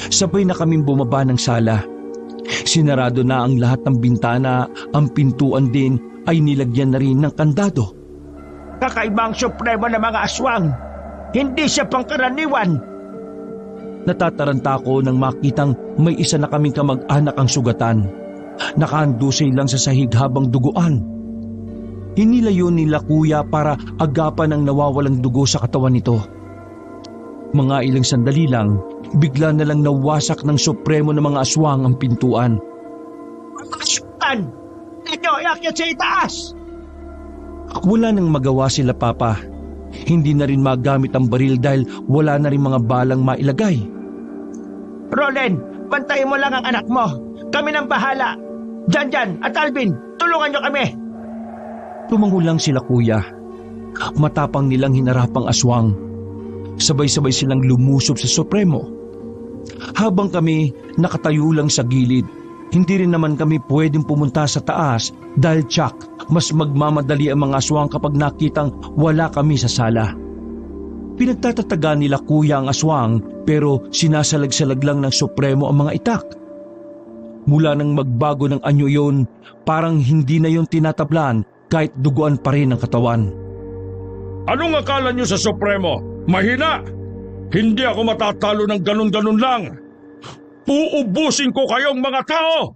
Sabay na kaming bumaba ng sala. Sinarado na ang lahat ng bintana, ang pintuan din ay nilagyan na rin ng kandado. Kakaibang supremo ng mga aswang. Hindi siya pangkaraniwan. Natataranta ako nang makitang may isa na kaming kamag-anak ang sugatan. Nakahandusay lang sa sahig habang duguan. Inilayo nila kuya para agapan ang nawawalang dugo sa katawan nito. Mga ilang sandali lang, bigla na lang nawasak ng supremo ng mga aswang ang pintuan. Aswang! Ninyo iakyat sa itaas! Wala nang magawa sila Papa. Hindi na rin magamit ang baril dahil wala na rin mga balang mailagay. Roland, bantayin mo lang ang anak mo. Kami nang bahala. Janjan at Alvin, tulungan niyo kami. Tumango lang sila kuya. Matapang nilang hinarapang aswang. Sabay-sabay silang lumusob sa Supremo. Habang kami nakatayo lang sa gilid, hindi rin naman kami pwedeng pumunta sa taas dahil tsak, mas magmamadali ang mga aswang kapag nakitang wala kami sa sala. Pinagtatataga nila kuya ang aswang pero sinasalag-salag lang ng Supremo ang mga itak. Mula nang magbago ng anyo yon, parang hindi na yon tinatablan kahit duguan pa rin ang katawan. Anong akala nyo sa Supremo? Mahina! Hindi ako matatalo ng ganun-ganun lang! Uubusin ko kayong mga tao!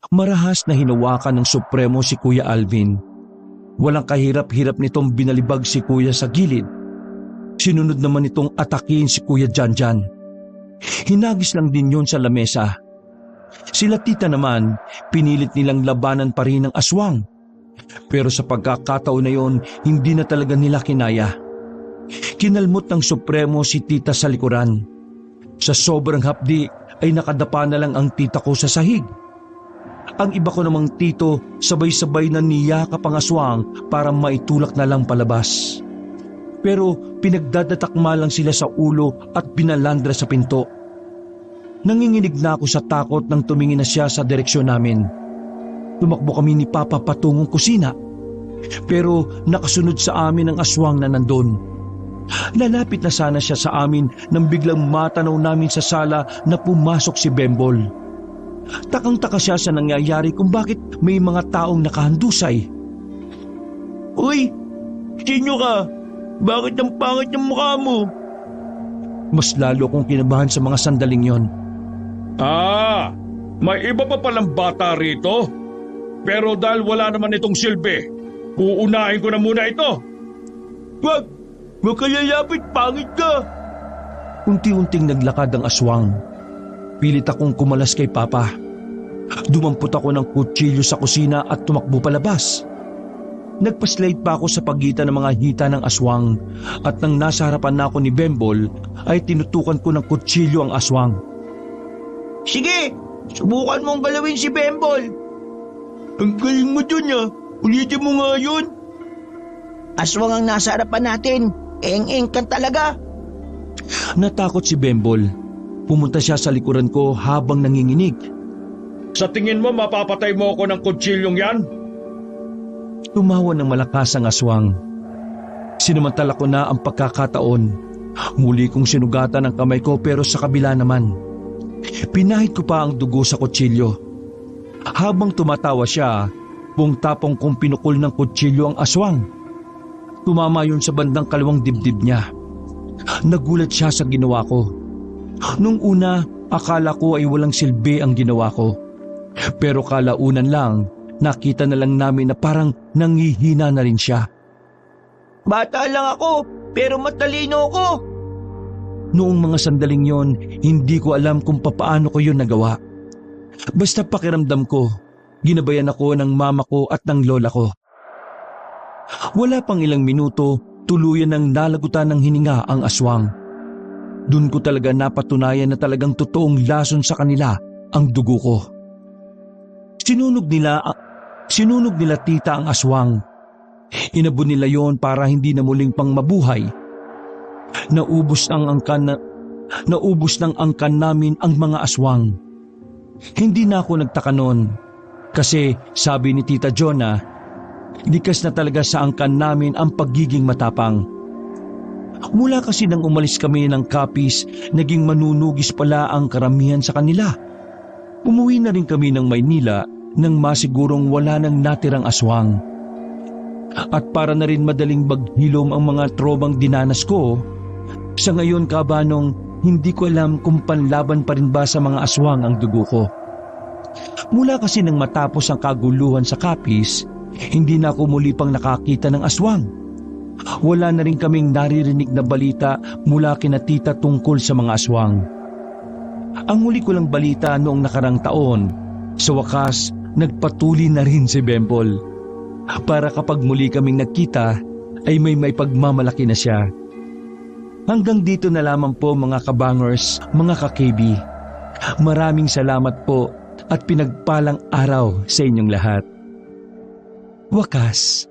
Marahas na hinawakan ng Supremo si Kuya Alvin. Walang kahirap-hirap nitong binalibag si Kuya sa gilid. Sinunod naman itong atakin si Kuya Janjan. Hinagis lang din yun sa lamesa. Sila tita naman, pinilit nilang labanan pa rin ang aswang. Pero sa pagkakataon na yon, hindi na talaga nila kinaya. Kinalmot ng Supremo si tita sa likuran. Sa sobrang hapdi ay nakadapa na lang ang tita ko sa sahig. Ang iba ko namang tito sabay-sabay na niyakap ang aswang para maitulak na lang palabas. Pero pinagdadatakma lang sila sa ulo at binalandra sa pinto. Nanginginig na ako sa takot nang tumingin na siya sa direksyon namin. Tumakbo kami ni Papa patungong kusina. Pero nakasunod sa amin ang aswang na nandun. Lalapit na sana siya sa amin nang biglang matanaw namin sa sala na pumasok si Bembol. Takang-taka siya sa nangyayari kung bakit may mga taong nakahandusay. Uy! Sino ka? Bakit ang pangit ng mukha mo? Mas lalo kong kinabahan sa mga sandaling yon. May iba pa palang bata rito? Pero dahil wala naman itong silbi, uunahin ko na muna ito. Wag! Huwag ka lalapit, pangit ka! Unti-unting naglakad ang aswang. Pilit akong kumalas kay Papa. Dumampot ako ng kutsilyo sa kusina at tumakbo palabas. Nagpaslide pa ako sa pagitan ng mga hita ng aswang at nang nasa harapan na ako ni Bembol ay tinutukan ko ng kutsilyo ang aswang. Sige! Subukan mong galawin si Bembol! Ang galing mo dun ulitin mo nga yun! Aswang ang nasa harapan natin, eng-eng ka talaga! Natakot si Bembol. Pumunta siya sa likuran ko habang nanginginig. Sa tingin mo mapapatay mo ako ng kutsilyong yan? Tumawa ng malakas ang aswang. Sinamantala ko na ang pagkakataon. Muli kong sinugatan ang kamay ko pero sa kabila naman. Pinahid ko pa ang dugo sa kutsilyo. Habang tumatawa siya, pung-tapong kong pinukol ng kutsilyo ang aswang. Tumama yun sa bandang kaliwang dibdib niya. Nagulat siya sa ginawa ko. Nung una, akala ko ay walang silbi ang ginawa ko. Pero kalaunan lang, nakita na lang namin na parang nanghihina na rin siya. Bata lang ako, pero matalino ko. Noong mga sandaling yon, hindi ko alam kung papaano ko yun nagawa. Basta pakiramdam ko, ginabayan ako ng mama ko at ng lola ko. Wala pang ilang minuto, tuluyan ng nalagutan ng hininga ang aswang. Doon ko talaga napatunayan na talagang totoong lason sa kanila ang dugo ko. Sinunog nila tita ang aswang. Inabon nila yon para hindi na muling pang mabuhay. Naubos ng angkan namin ang mga aswang. Hindi na ako nagtaka noon kasi sabi ni Tita Jonah, likas na talaga sa angkan namin ang pagiging matapang. Mula kasi nang umalis kami ng Capiz, naging manunugis pala ang karamihan sa kanila. Umuwi na rin kami ng Maynila nang masigurong wala nang natirang aswang. At para na rin madaling maghilom ang mga trobang dinanas ko, sa ngayon kabanong hindi ko alam kung panlaban pa rin ba sa mga aswang ang dugo ko. Mula kasi nang matapos ang kaguluhan sa Capiz, hindi na ako muli pang nakakita ng aswang. Wala na rin kaming naririnig na balita mula kina tita tungkol sa mga aswang. Ang huli ko lang balita noong nakarang taon, sa wakas nagpatuli na rin si Bembol. Para kapag muli kaming nagkita ay may pagmamalaki na siya. Hanggang dito na lamang po mga kabangers, mga ka-KB. Maraming salamat po at pinagpalang araw sa inyong lahat. Wakas.